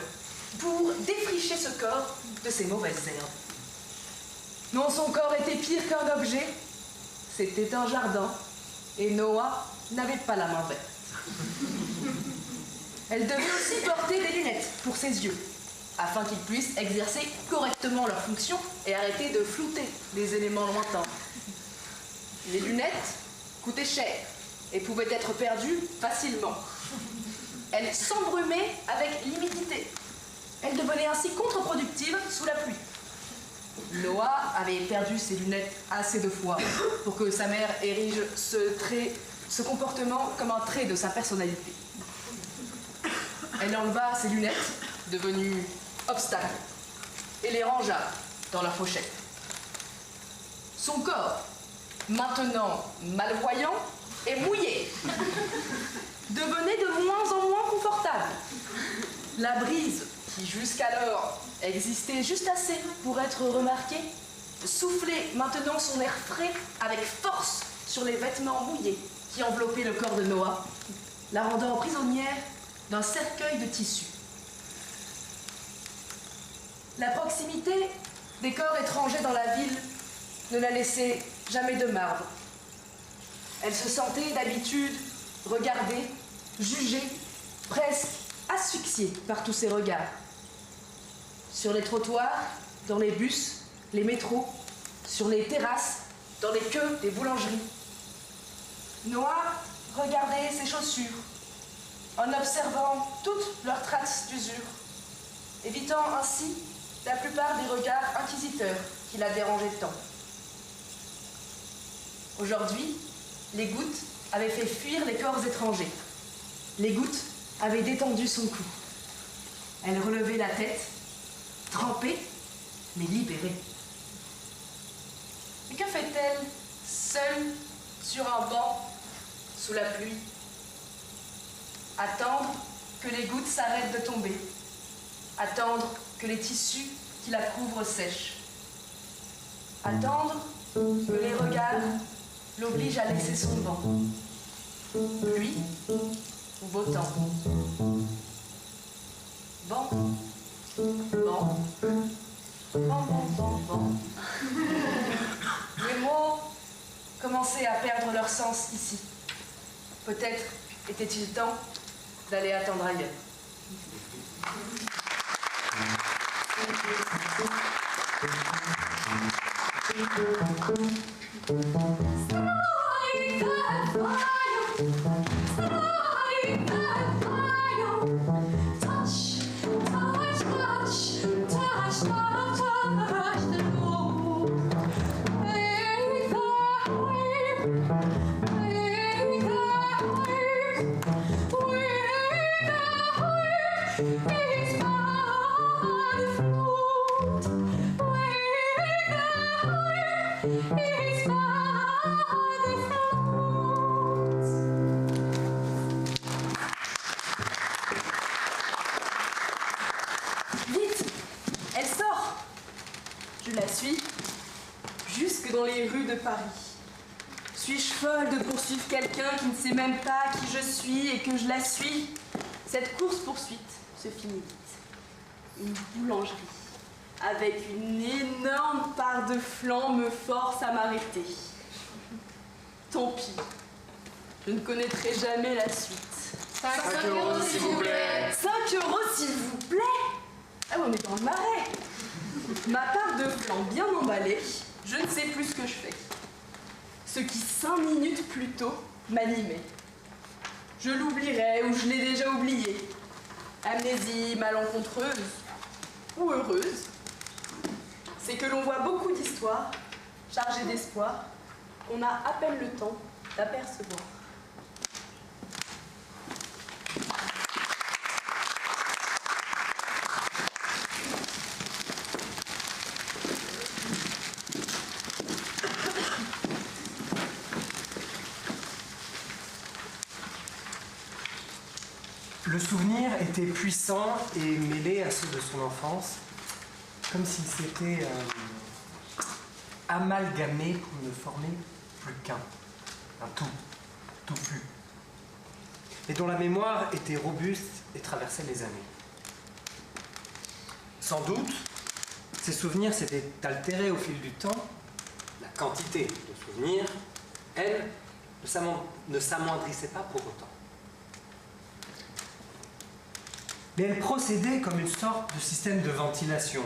pour défricher ce corps de ses mauvaises herbes. Non, son corps était pire qu'un objet, c'était un jardin, et Noah n'avait pas la main verte. Elle devait aussi porter des lunettes pour ses yeux, afin qu'ils puissent exercer correctement leur fonction et arrêter de flouter les éléments lointains. Les lunettes coûtaient cher et pouvaient être perdues facilement. Elle s'embrumait avec l'humidité. Elle devenait ainsi contre-productive sous la pluie. Noah avait perdu ses lunettes assez de fois pour que sa mère érige ce comportement comme un trait de sa personnalité. Elle enleva ses lunettes, devenues obstacles, et les rangea dans leur pochette. Son corps, maintenant malvoyant et mouillé, devenait de moins en moins confortable. La brise, qui jusqu'alors existait juste assez pour être remarquée, soufflait maintenant son air frais avec force sur les vêtements mouillés qui enveloppaient le corps de Noah, la rendant prisonnière d'un cercueil de tissu. La proximité des corps étrangers dans la ville ne la laissait jamais de marbre. Elle se sentait d'habitude regardée, jugée, presque asphyxiée par tous ces regards. Sur les trottoirs, dans les bus, les métros, sur les terrasses, dans les queues des boulangeries. Noah regardait ses chaussures, en observant toutes leurs traces d'usure, évitant ainsi la plupart des regards inquisiteurs qui la dérangeaient tant. Aujourd'hui, les gouttes avaient fait fuir les corps étrangers. Les gouttes avaient détendu son cou. Elle relevait la tête, trempée, mais libérée. Et que fait-elle, seule, sur un banc, sous la pluie? Attendre que les gouttes s'arrêtent de tomber. Attendre que les tissus qui la couvrent sèchent. Attendre que les regards l'obligent à laisser son banc. Pluie ou beau temps. Banc, banc, banc, banc, banc, banc. Les mots commençaient à perdre leur sens ici. Peut-être était-il temps d'aller attendre ailleurs. Vite, elle sort. Je la suis jusque dans les rues de Paris. Suis-je folle de poursuivre quelqu'un qui ne sait même pas qui je suis et que je la suis? Cette course-poursuite se finit vite. Une boulangerie avec une énorme part de flanc me force à m'arrêter. Tant pis, je ne connaîtrai jamais la suite. 5 € s'il vous plaît. 5 € s'il vous plaît. Ah oui, on est dans le marais. Ma part de flanc bien emballée, je ne sais plus ce que je fais. Ce qui 5 minutes plus tôt m'animait. Je l'oublierai ou je l'ai déjà oublié. Amnésie malencontreuse ou heureuse, c'est que l'on voit beaucoup d'histoires chargées d'espoir qu'on a à peine le temps d'apercevoir. Le souvenir était puissant et mêlé à ceux de son enfance, comme s'il s'était amalgamé pour ne former plus qu'un, un tout plus, et dont la mémoire était robuste et traversait les années. Sans doute, ces souvenirs s'étaient altérés au fil du temps. La quantité de souvenirs, elle, ne s'amoindrissait pas pour autant. Mais elle procédait comme une sorte de système de ventilation.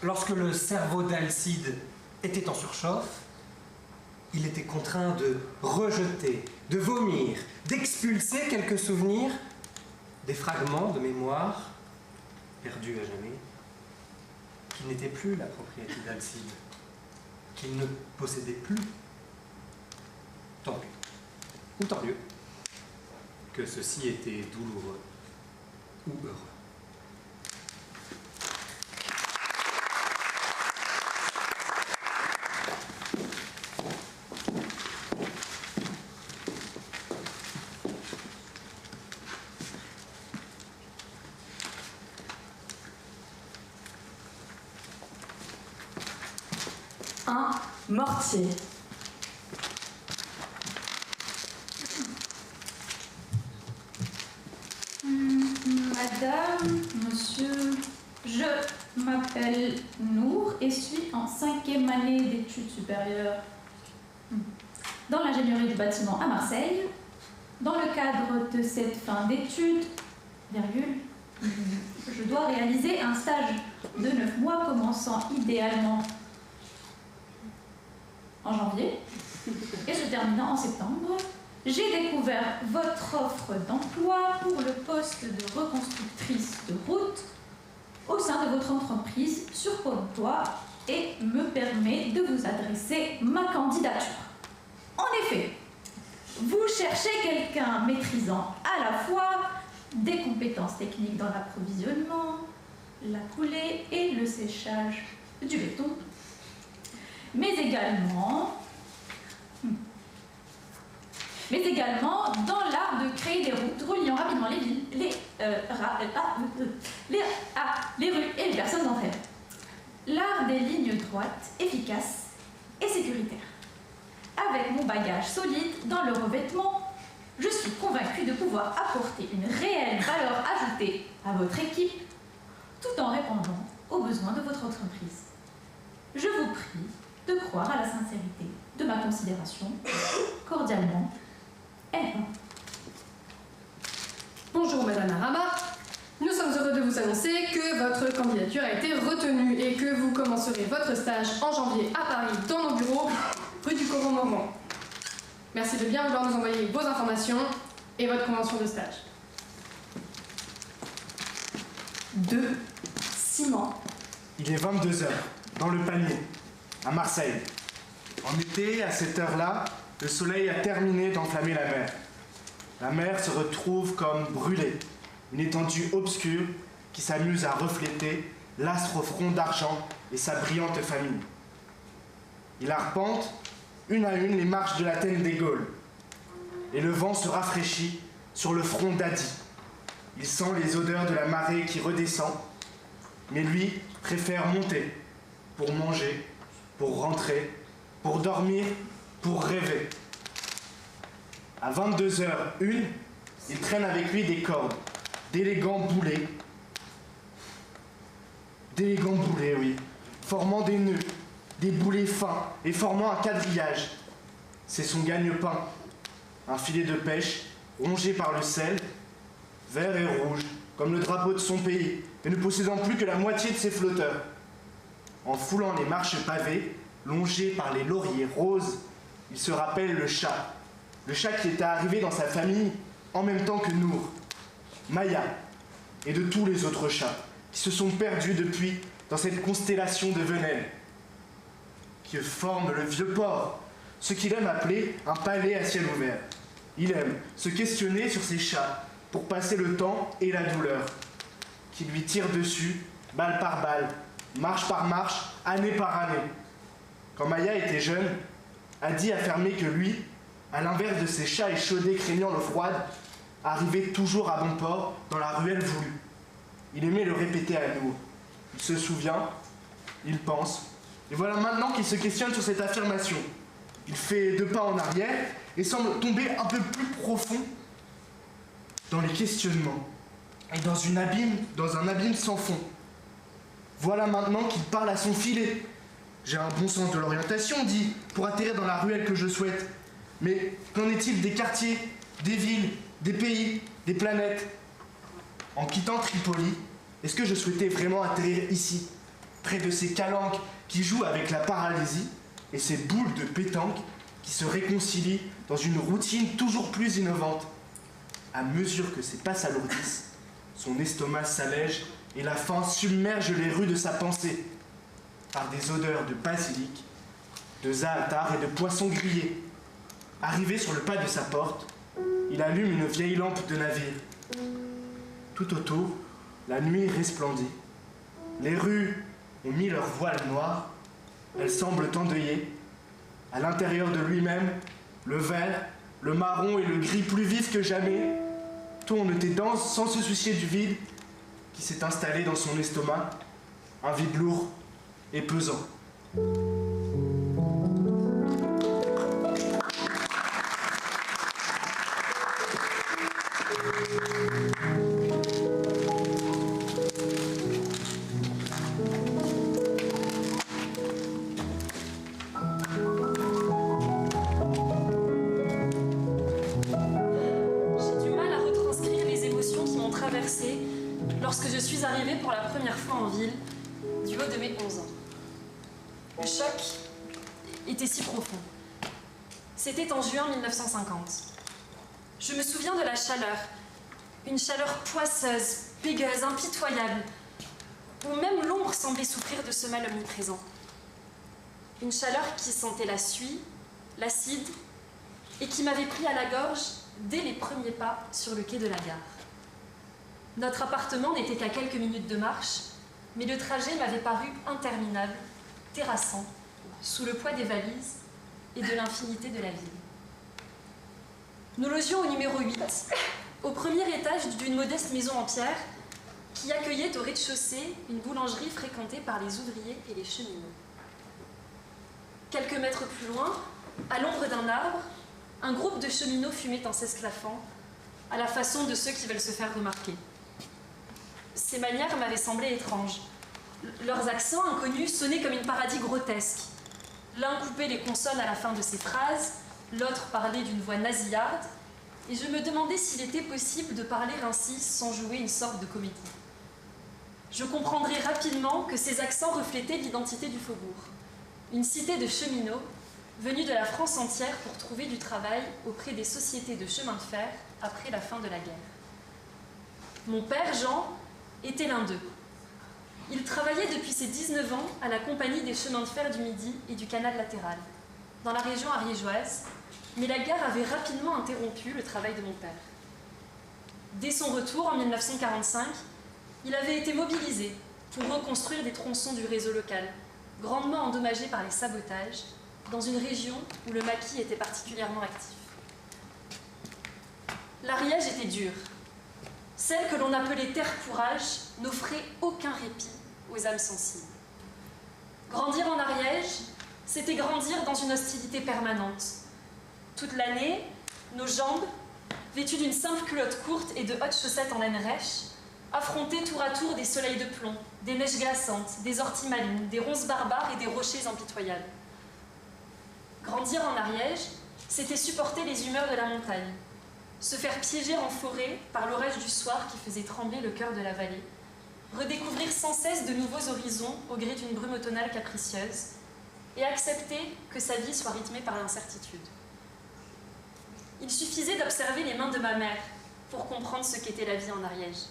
Lorsque le cerveau d'Alcide était en surchauffe, il était contraint de rejeter, de vomir, d'expulser quelques souvenirs, des fragments de mémoire perdus à jamais, qui n'étaient plus la propriété d'Alcide, qu'il ne possédait plus. Tant pis, ou tant mieux, que ceci était douloureux ou heureux. Un mortier. Madame, monsieur, je m'appelle Nour et suis en 5e année d'études supérieures dans l'ingénierie du bâtiment à Marseille. Dans le cadre de cette fin d'études, je dois réaliser un stage de 9 mois commençant idéalement en janvier et se terminant en septembre. J'ai découvert votre offre d'emploi pour le poste de reconstructrice de route au sein de votre entreprise sur Pôle emploi et me permet de vous adresser ma candidature. En effet, vous cherchez quelqu'un maîtrisant à la fois des compétences techniques dans l'approvisionnement, la coulée et le séchage du béton, mais également dans l'art de créer des routes reliant rapidement les villes, les rues et les personnes entre elles. L'art des lignes droites, efficaces et sécuritaires. Avec mon bagage solide dans le revêtement, je suis convaincue de pouvoir apporter une réelle valeur ajoutée à votre équipe tout en répondant aux besoins de votre entreprise. Je vous prie de croire à la sincérité de ma considération. Cordialement, N1. Bonjour Madame Arama, nous sommes heureux de vous annoncer que votre candidature a été retenue et que vous commencerez votre stage en janvier à Paris dans nos bureaux, rue du Coron-Morvan. Merci de bien vouloir nous envoyer vos informations et votre convention de stage. 2. Ciment. Il est 22h, dans le panier, à Marseille. En été, à cette heure-là, le soleil a terminé d'enflammer la mer. La mer se retrouve comme brûlée, une étendue obscure qui s'amuse à refléter l'astre au front d'argent et sa brillante famille. Il arpente, une à une, les marches de l'Athènes des Gaules. Et le vent se rafraîchit sur le front d'Adi. Il sent les odeurs de la marée qui redescend, mais lui préfère monter pour manger, pour rentrer, pour dormir, pour rêver. À 22h01, il traîne avec lui des cordes, d'élégants boulets. D'élégants boulets, oui, formant des nœuds, des boulets fins et formant un quadrillage. C'est son gagne-pain, un filet de pêche rongé par le sel, vert et rouge, comme le drapeau de son pays, et ne possédant plus que la moitié de ses flotteurs. En foulant les marches pavées, longées par les lauriers roses, il se rappelle le chat qui était arrivé dans sa famille en même temps que Nour, Maya et de tous les autres chats qui se sont perdus depuis dans cette constellation de Venelle qui forme le vieux port, ce qu'il aime appeler un palais à ciel ouvert. Il aime se questionner sur ces chats pour passer le temps et la douleur qui lui tire dessus, balle par balle, marche par marche, année par année. Quand Maya était jeune, Adi affirmait que lui, à l'inverse de ces chats échaudés craignant l'eau froide, arrivait toujours à bon port dans la ruelle voulue. Il aimait le répéter à nous. Il se souvient, il pense, et voilà maintenant qu'il se questionne sur cette affirmation. Il fait 2 pas en arrière et semble tomber un peu plus profond dans les questionnements et dans un abîme sans fond. Voilà maintenant qu'il parle à son filet. J'ai un bon sens de l'orientation, dit, pour atterrir dans la ruelle que je souhaite. Mais qu'en est-il des quartiers, des villes, des pays, des planètes? En quittant Tripoli, est-ce que je souhaitais vraiment atterrir ici, près de ces calanques qui jouent avec la paralysie et ces boules de pétanque qui se réconcilient dans une routine toujours plus innovante? À mesure que ses pas s'alourdissent, son estomac s'allège et la faim submerge les rues de sa pensée par des odeurs de basilic, de zaatar et de poissons grillés. Arrivé sur le pas de sa porte, il allume une vieille lampe de navire. Tout autour, la nuit resplendit. Les rues ont mis leur voile noir. Elles semblent endeuillées. À l'intérieur de lui-même, le vert, le marron et le gris plus vifs que jamais tournent et dansent sans se soucier du vide qui s'est installé dans son estomac, un vide lourd et pesant. Lorsque je suis arrivée pour la première fois en ville, du haut de mes 11 ans. Le choc était si profond. C'était en juin 1950. Je me souviens de la chaleur, une chaleur poisseuse, pégueuse, impitoyable, où même l'ombre semblait souffrir de ce mal omniprésent. Une chaleur qui sentait la suie, l'acide, et qui m'avait pris à la gorge dès les premiers pas sur le quai de la gare. Notre appartement n'était qu'à quelques minutes de marche, mais le trajet m'avait paru interminable, terrassant, sous le poids des valises et de l'infinité de la ville. Nous logions au numéro 8, au premier étage d'une modeste maison en pierre qui accueillait au rez-de-chaussée une boulangerie fréquentée par les ouvriers et les cheminots. Quelques mètres plus loin, à l'ombre d'un arbre, un groupe de cheminots fumait en s'esclaffant, à la façon de ceux qui veulent se faire remarquer. Ces manières m'avaient semblé étranges. Leurs accents inconnus sonnaient comme une parodie grotesque. L'un coupait les consonnes à la fin de ses phrases, l'autre parlait d'une voix nasillarde, et je me demandais s'il était possible de parler ainsi sans jouer une sorte de comédie. Je comprendrais rapidement que ces accents reflétaient l'identité du faubourg, une cité de cheminots venus de la France entière pour trouver du travail auprès des sociétés de chemin de fer après la fin de la guerre. Mon père, Jean, était l'un d'eux. Il travaillait depuis ses 19 ans à la compagnie des chemins de fer du Midi et du canal latéral, dans la région ariégeoise, mais la guerre avait rapidement interrompu le travail de mon père. Dès son retour en 1945, il avait été mobilisé pour reconstruire des tronçons du réseau local, grandement endommagés par les sabotages, dans une région où le maquis était particulièrement actif. L'Ariège était dure. Celle que l'on appelait terre courage n'offrait aucun répit aux âmes sensibles. Grandir en Ariège, c'était grandir dans une hostilité permanente. Toute l'année, nos jambes, vêtues d'une simple culotte courte et de hautes chaussettes en laine rêche, affrontaient tour à tour des soleils de plomb, des neiges glaçantes, des orties malines, des ronces barbares et des rochers impitoyables. Grandir en Ariège, c'était supporter les humeurs de la montagne, se faire piéger en forêt par l'orage du soir qui faisait trembler le cœur de la vallée, redécouvrir sans cesse de nouveaux horizons au gré d'une brume automnale capricieuse, et accepter que sa vie soit rythmée par l'incertitude. Il suffisait d'observer les mains de ma mère pour comprendre ce qu'était la vie en Ariège.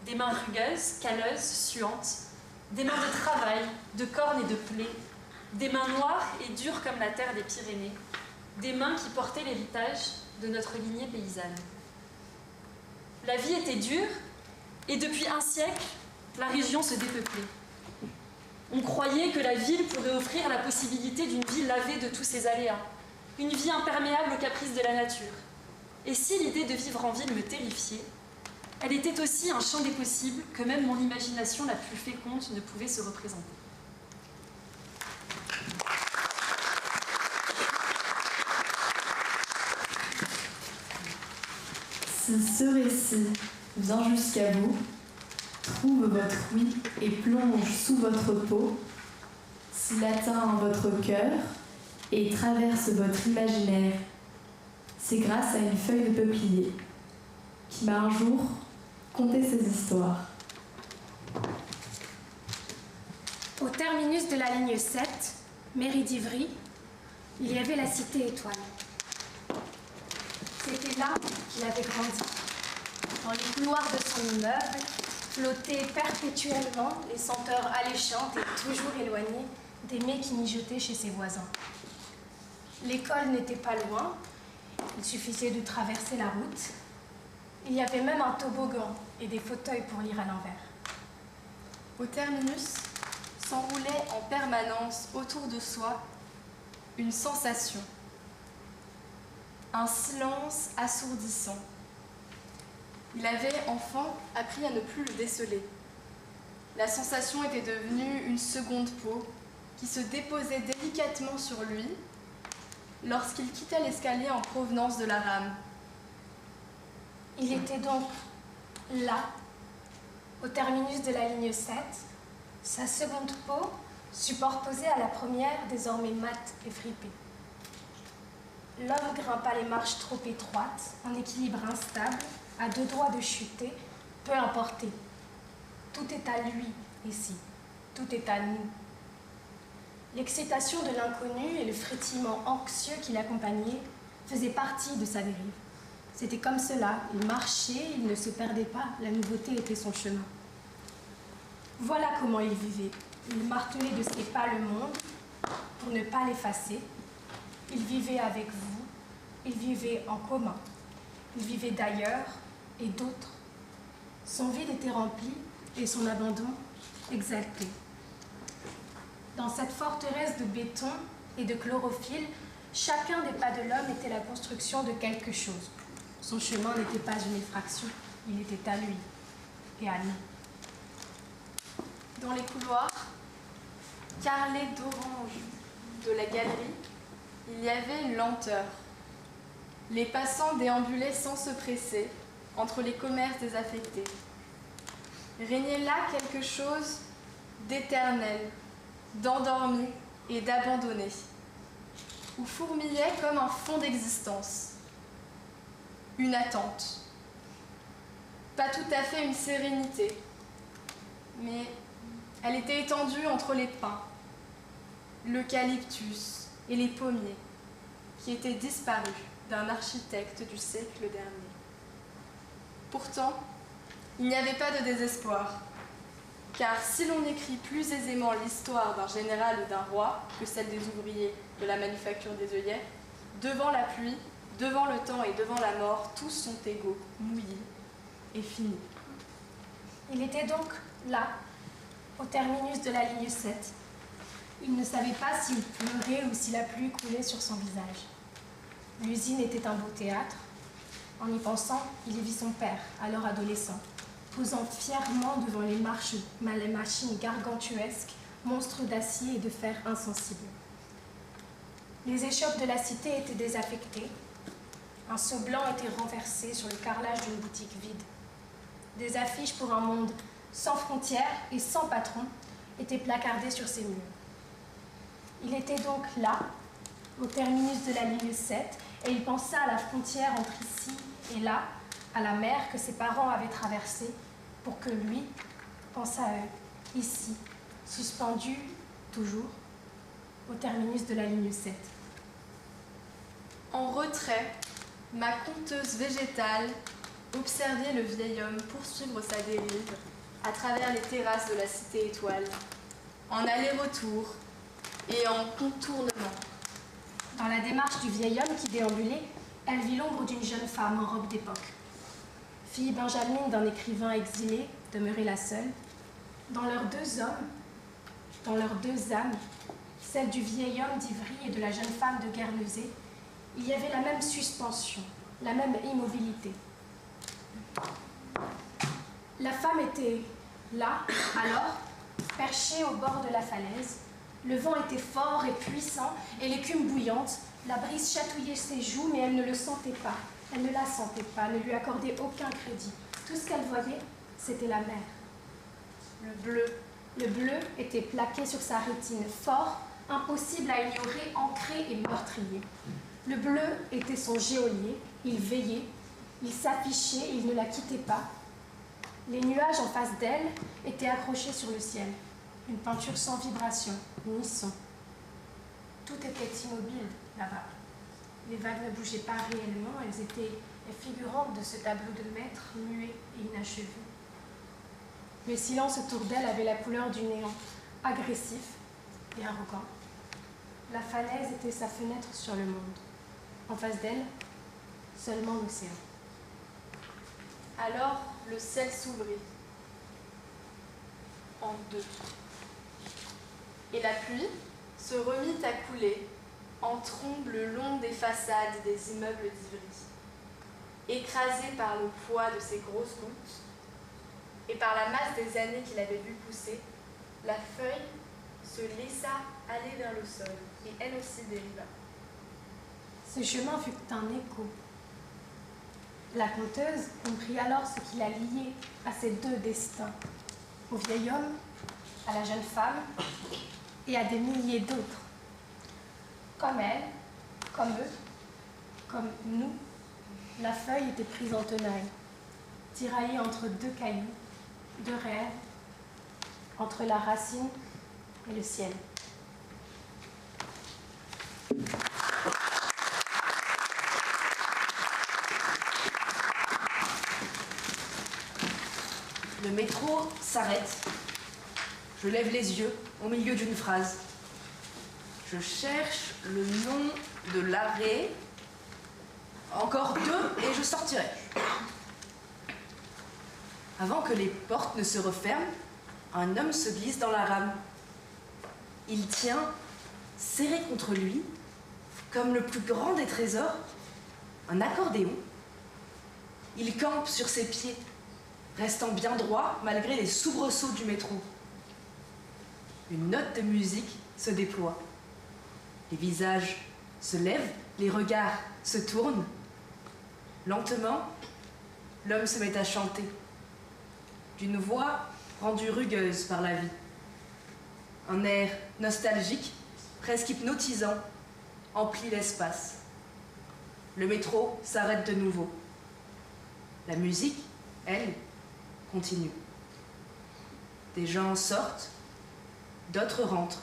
Des mains rugueuses, calleuses, suantes, des mains de travail, de cornes et de plaies, des mains noires et dures comme la terre des Pyrénées, des mains qui portaient l'héritage de notre lignée paysanne. La vie était dure, et depuis un siècle, la région se dépeuplait. On croyait que la ville pourrait offrir la possibilité d'une vie lavée de tous ses aléas, une vie imperméable aux caprices de la nature. Et si l'idée de vivre en ville me terrifiait, elle était aussi un champ des possibles que même mon imagination la plus féconde ne pouvait se représenter. Si ce récit vient jusqu'à vous, trouve votre oui et plonge sous votre peau, s'il atteint votre cœur et traverse votre imaginaire, c'est grâce à une feuille de peuplier qui m'a un jour conté ces histoires. Au terminus de la ligne 7, mairie d'Ivry, il y avait la cité étoile. C'était là qu'il avait grandi. Dans les couloirs de son immeuble, flottaient perpétuellement les senteurs alléchantes et toujours éloignées des mets qui mijotaient chez ses voisins. L'école n'était pas loin, il suffisait de traverser la route. Il y avait même un toboggan et des fauteuils pour lire à l'envers. Au terminus s'enroulait en permanence autour de soi une sensation, un silence assourdissant. Il avait, enfant, appris à ne plus le déceler. La sensation était devenue une seconde peau qui se déposait délicatement sur lui lorsqu'il quittait l'escalier en provenance de la rame. Il était donc là, au terminus de la ligne 7, sa seconde peau superposée à la première, désormais mate et fripée. L'homme grimpa les marches trop étroites, en équilibre instable, à deux doigts de chuter, peu importe. Tout est à lui ici, tout est à nous. L'excitation de l'inconnu et le frétillement anxieux qui l'accompagnait faisaient partie de sa dérive. C'était comme cela, il marchait, il ne se perdait pas, la nouveauté était son chemin. Voilà comment il vivait. Il martelait de ses pas le monde pour ne pas l'effacer. Il vivait avec vous, il vivait en commun. Il vivait d'ailleurs et d'autres. Son vide était rempli et son abandon exalté. Dans cette forteresse de béton et de chlorophylle, chacun des pas de l'homme était la construction de quelque chose. Son chemin n'était pas une effraction, il était à lui et à nous. Dans les couloirs, carrelés d'orange de la galerie, il y avait une lenteur. Les passants déambulaient sans se presser entre les commerces désaffectés. Régnait là quelque chose d'éternel, d'endormi et d'abandonné, où fourmillait comme un fond d'existence. Une attente. Pas tout à fait une sérénité, mais elle était étendue entre les pins, l'eucalyptus et les pommiers, qui étaient disparus d'un architecte du siècle dernier. Pourtant, il n'y avait pas de désespoir, car si l'on écrit plus aisément l'histoire d'un général ou d'un roi que celle des ouvriers de la manufacture des œillets, devant la pluie, devant le temps et devant la mort, tous sont égaux, mouillés et finis. Il était donc là, au terminus de la ligne 7. Il ne savait pas s'il pleurait ou si la pluie coulait sur son visage. L'usine était un beau théâtre. En y pensant, il vit son père, alors adolescent, posant fièrement devant les machines gargantuesques, monstres d'acier et de fer insensibles. Les échoppes de la cité étaient désaffectées. Un seau blanc était renversé sur le carrelage d'une boutique vide. Des affiches pour un monde sans frontières et sans patron étaient placardées sur ses murs. Il était donc là, au terminus de la ligne 7, et il pensa à la frontière entre ici et là, à la mer que ses parents avaient traversée, pour que lui pense à eux, ici, suspendu, toujours, au terminus de la ligne 7. En retrait, ma conteuse végétale observait le vieil homme poursuivre sa dérive à travers les terrasses de la cité étoile, en aller-retour et en contournement. Dans la démarche du vieil homme qui déambulait, elle vit l'ombre d'une jeune femme en robe d'époque. Fille benjamine d'un écrivain exilé, demeurée la seule. Dans leurs deux hommes, dans leurs deux âmes, celle du vieil homme d'Ivry et de la jeune femme de Guernesey, il y avait la même suspension, la même immobilité. La femme était là, alors, perchée au bord de la falaise. Le vent était fort et puissant, et l'écume bouillante. La brise chatouillait ses joues, mais elle ne le sentait pas. Elle ne la sentait pas, ne lui accordait aucun crédit. Tout ce qu'elle voyait, c'était la mer. Le bleu était plaqué sur sa rétine, fort, impossible à ignorer, ancré et meurtrier. Le bleu était son geôlier, il veillait, il s'affichait, il ne la quittait pas. Les nuages en face d'elle étaient accrochés sur le ciel, une peinture sans vibration, ni son. Tout était immobile là-bas. Les vagues ne bougeaient pas réellement, elles étaient les figurantes de ce tableau de maître, muet et inachevé. Le silence autour d'elle avait la couleur du néant, agressif et arrogant. La falaise était sa fenêtre sur le monde. En face d'elle, seulement l'océan. Alors le ciel s'ouvrit en deux. Et la pluie se remit à couler en trombes le long des façades des immeubles d'Ivry. Écrasée par le poids de ces grosses gouttes et par la masse des années qu'il avait vu pousser, la feuille se laissa aller vers le sol et elle aussi dériva. Ce chemin fut un écho. La conteuse comprit alors ce qui la liait à ces deux destins, au vieil homme, à la jeune femme et à des milliers d'autres. Comme elle, comme eux, comme nous, la feuille était prise en tenaille, tiraillée entre deux cailloux, deux rêves, entre la racine et le ciel. Le métro s'arrête. Je lève les yeux au milieu d'une phrase. Je cherche le nom de l'arrêt. Encore deux et je sortirai. Avant que les portes ne se referment, un homme se glisse dans la rame. Il tient, serré contre lui, comme le plus grand des trésors, un accordéon. Il campe sur ses pieds, restant bien droit malgré les soubresauts du métro. Une note de musique se déploie. Les visages se lèvent, les regards se tournent. Lentement, l'homme se met à chanter, d'une voix rendue rugueuse par la vie. Un air nostalgique, presque hypnotisant, emplit l'espace. Le métro s'arrête de nouveau. La musique, elle, continue. Des gens sortent, d'autres rentrent.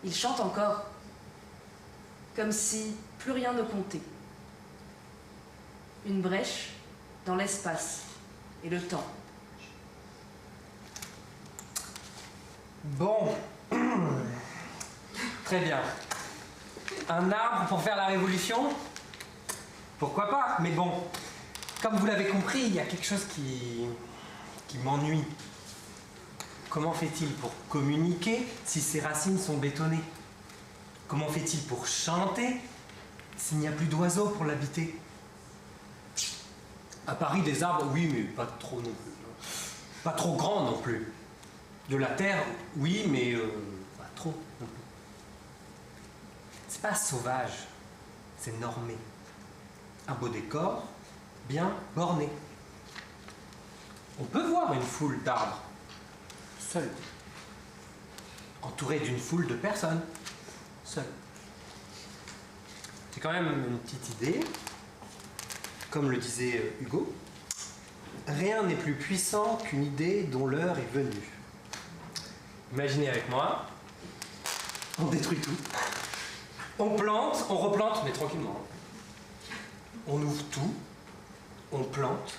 Ils chantent encore, comme si plus rien ne comptait. Une brèche dans l'espace et le temps. Bon. Très bien. Un arbre pour faire la révolution? Pourquoi pas? Mais bon, comme vous l'avez compris, il y a quelque chose qui m'ennuie. Comment fait-il pour communiquer si ses racines sont bétonnées? Comment fait-il pour chanter s'il n'y a plus d'oiseaux pour l'habiter? À Paris, des arbres, oui, mais pas trop non plus. Pas trop grands non plus. De la terre, oui, mais pas trop non plus. C'est pas sauvage, c'est normé. Un beau décor, bien borné. On peut voir une foule d'arbres, seul. Entouré d'une foule de personnes, seul. C'est quand même une petite idée. Comme le disait Hugo, rien n'est plus puissant qu'une idée dont l'heure est venue. Imaginez avec moi, on détruit tout. On plante, on replante, mais tranquillement. On ouvre tout, on plante,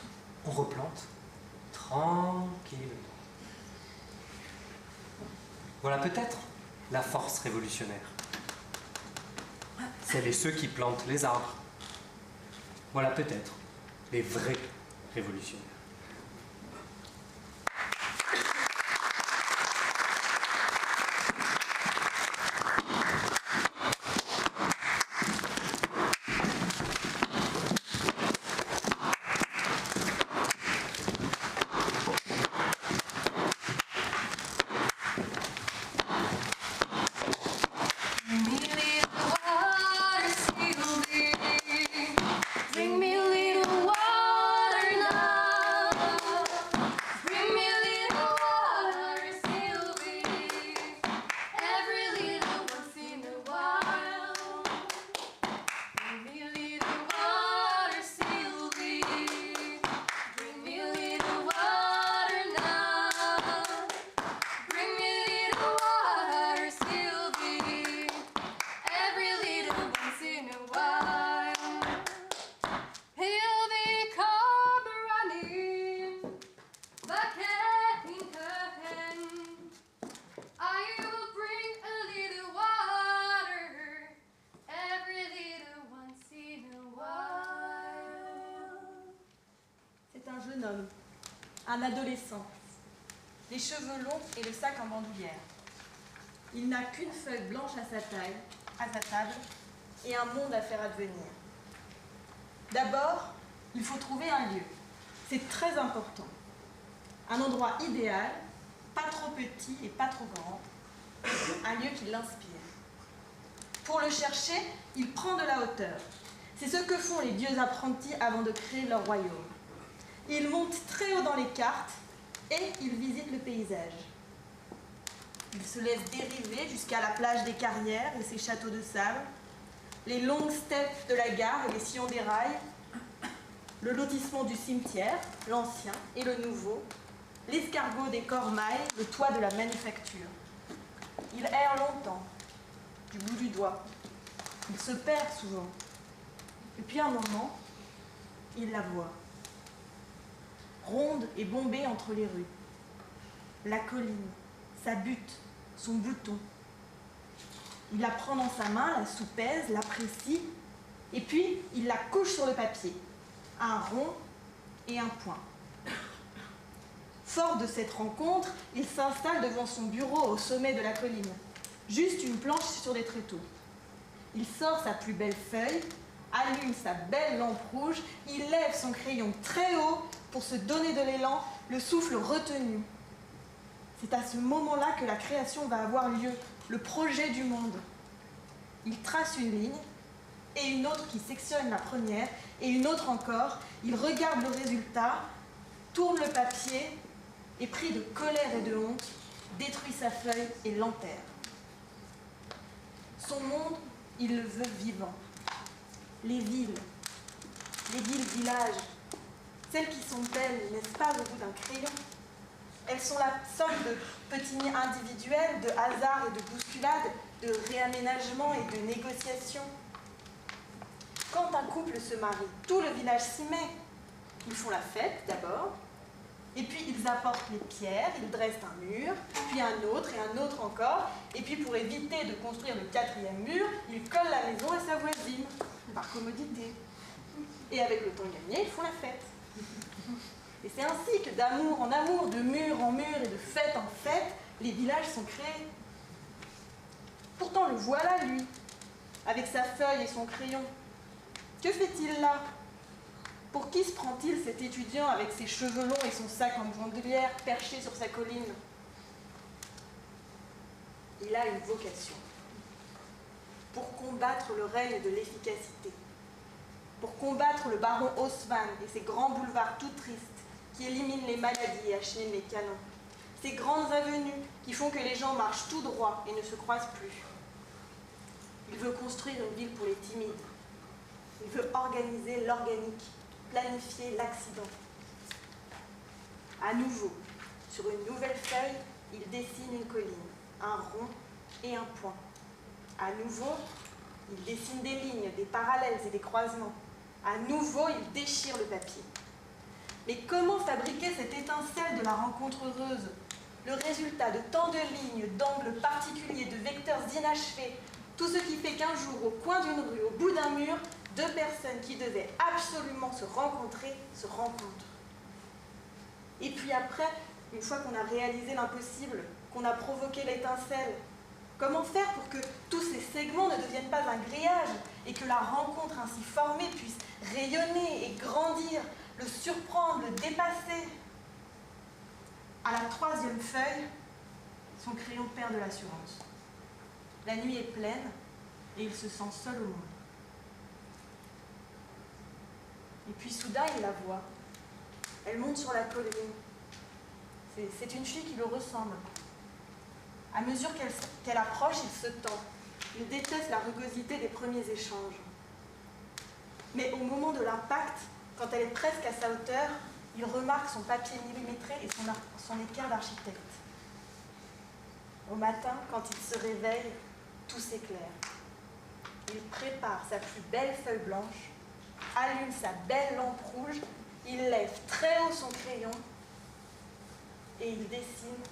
on replante, tranquillement. Voilà peut-être la force révolutionnaire. Celles et ceux qui plantent les arbres. Voilà peut-être les vrais révolutionnaires. jeune homme, un adolescent, les cheveux longs et le sac en bandoulière. Il n'a qu'une feuille blanche à sa table, et un monde à faire advenir. D'abord, il faut trouver un lieu. C'est très important. Un endroit idéal, pas trop petit et pas trop grand. Un lieu qui l'inspire. Pour le chercher, il prend de la hauteur. C'est ce que font les dieux apprentis avant de créer leur royaume. Ils montent très haut dans les cartes et ils visitent le paysage. Ils se laissent dériver jusqu'à la plage des Carrières et ses châteaux de sable, les longues steppes de la gare et les sillons des rails, le lotissement du cimetière, l'ancien et le nouveau, l'escargot des Cormailles, le toit de la manufacture. Il erre longtemps, du bout du doigt. Il se perd souvent. Et puis à un moment, il la voit. Ronde et bombée entre les rues. La colline, sa butte, son bouton. Il la prend dans sa main, la soupèse, l'apprécie, et puis il la couche sur le papier. Un rond et un point. Fort de cette rencontre, il s'installe devant son bureau au sommet de la colline. Juste une planche sur des tréteaux. Il sort sa plus belle feuille, allume sa belle lampe rouge, il lève son crayon très haut pour se donner de l'élan, le souffle retenu. C'est à ce moment-là que la création va avoir lieu, le projet du monde. Il trace une ligne, et une autre qui sectionne la première, et une autre encore. Il regarde le résultat, tourne le papier, et pris de colère et de honte, détruit sa feuille et l'enterre. Son monde, il le veut vivant. Les villes-villages, celles qui sont belles, n'est-ce pas, au bout d'un crayon? Elles sont la somme de petits nids individuels, de hasards et de bousculades, de réaménagements et de négociations. Quand un couple se marie, tout le village s'y met. Ils font la fête d'abord, et puis ils apportent les pierres, ils dressent un mur, puis un autre et un autre encore, et puis pour éviter de construire le 4e mur, ils collent la maison à sa voisine, par commodité. Et avec le temps gagné, ils font la fête. Et c'est ainsi que d'amour en amour, de mur en mur et de fête en fête, les villages sont créés. Pourtant le voilà, lui, avec sa feuille et son crayon. Que fait-il là? Pour qui se prend-il, cet étudiant avec ses cheveux longs et son sac en bandoulière perché sur sa colline? Il a une vocation. Pour combattre le règne de l'efficacité. Pour combattre le baron Haussmann et ses grands boulevards tout tristes qui éliminent les maladies et acheminent les canons. Ces grandes avenues qui font que les gens marchent tout droit et ne se croisent plus. Il veut construire une ville pour les timides. Il veut organiser l'organique, planifier l'accident. À nouveau, sur une nouvelle feuille, il dessine une colline, un rond et un point. À nouveau, il dessine des lignes, des parallèles et des croisements. À nouveau, il déchire le papier. Mais comment fabriquer cette étincelle de la rencontre heureuse? Le résultat de tant de lignes, d'angles particuliers, de vecteurs inachevés, tout ce qui fait qu'un jour, au coin d'une rue, au bout d'un mur, deux personnes qui devaient absolument se rencontrer se rencontrent. Et puis après, une fois qu'on a réalisé l'impossible, qu'on a provoqué l'étincelle, comment faire pour que tous ces segments ne deviennent pas un grillage et que la rencontre ainsi formée puisse rayonner et grandir, le surprendre, le dépasser? À la 3e feuille, son crayon perd de l'assurance. La nuit est pleine et il se sent seul au monde. Et puis soudain, il la voit. Elle monte sur la colline. C'est une fille qui le ressemble. À mesure qu'elle approche, il se tend. Il déteste la rugosité des premiers échanges. Mais au moment de l'impact, quand elle est presque à sa hauteur, il remarque son papier millimétré et son équerre d'architecte. Au matin, quand il se réveille, tout s'éclaire. Il prépare sa plus belle feuille blanche, allume sa belle lampe rouge, il lève très haut son crayon et il dessine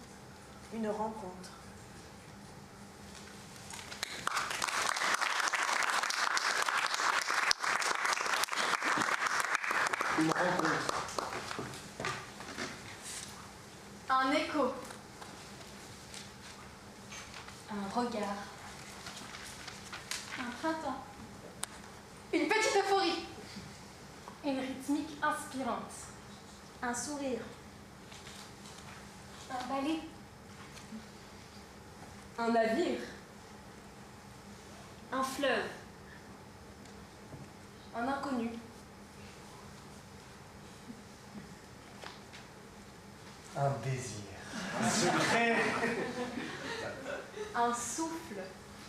une rencontre. Une rencontre. Un écho. Un regard. Un printemps. Une petite euphorie. Une rythmique inspirante. Un sourire. Un balai. Un navire. Un fleuve. Un inconnu. Un désir. Un secret. Un souffle.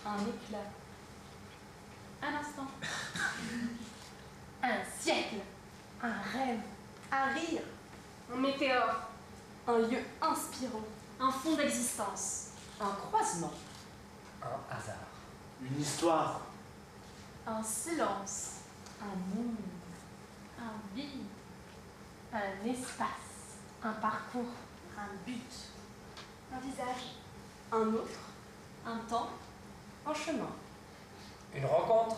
Un éclat. Un instant. Un siècle. Un rêve. Un rire. Un météore. Un lieu inspirant. Un fond d'existence. Un croisement. Un hasard. Une histoire. Un silence. Un monde. Un vide. Un espace. Un parcours. Un but. Un visage. Un autre. Un temps. Un chemin. Une rencontre.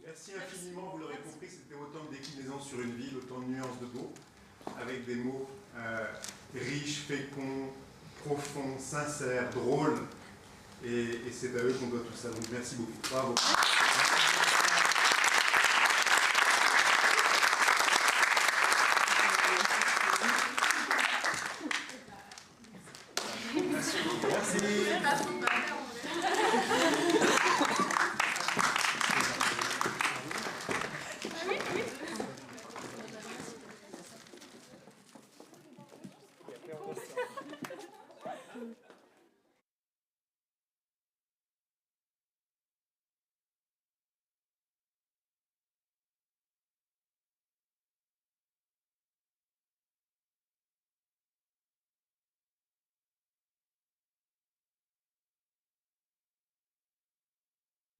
Merci infiniment, vous l'aurez compris, c'était autant de déclinaisons sur une ville, autant de nuances de beau, avec des mots riches, féconds, profonds, sincères, drôles, et c'est à eux qu'on doit tout ça. Donc merci beaucoup. Bravo. Merci.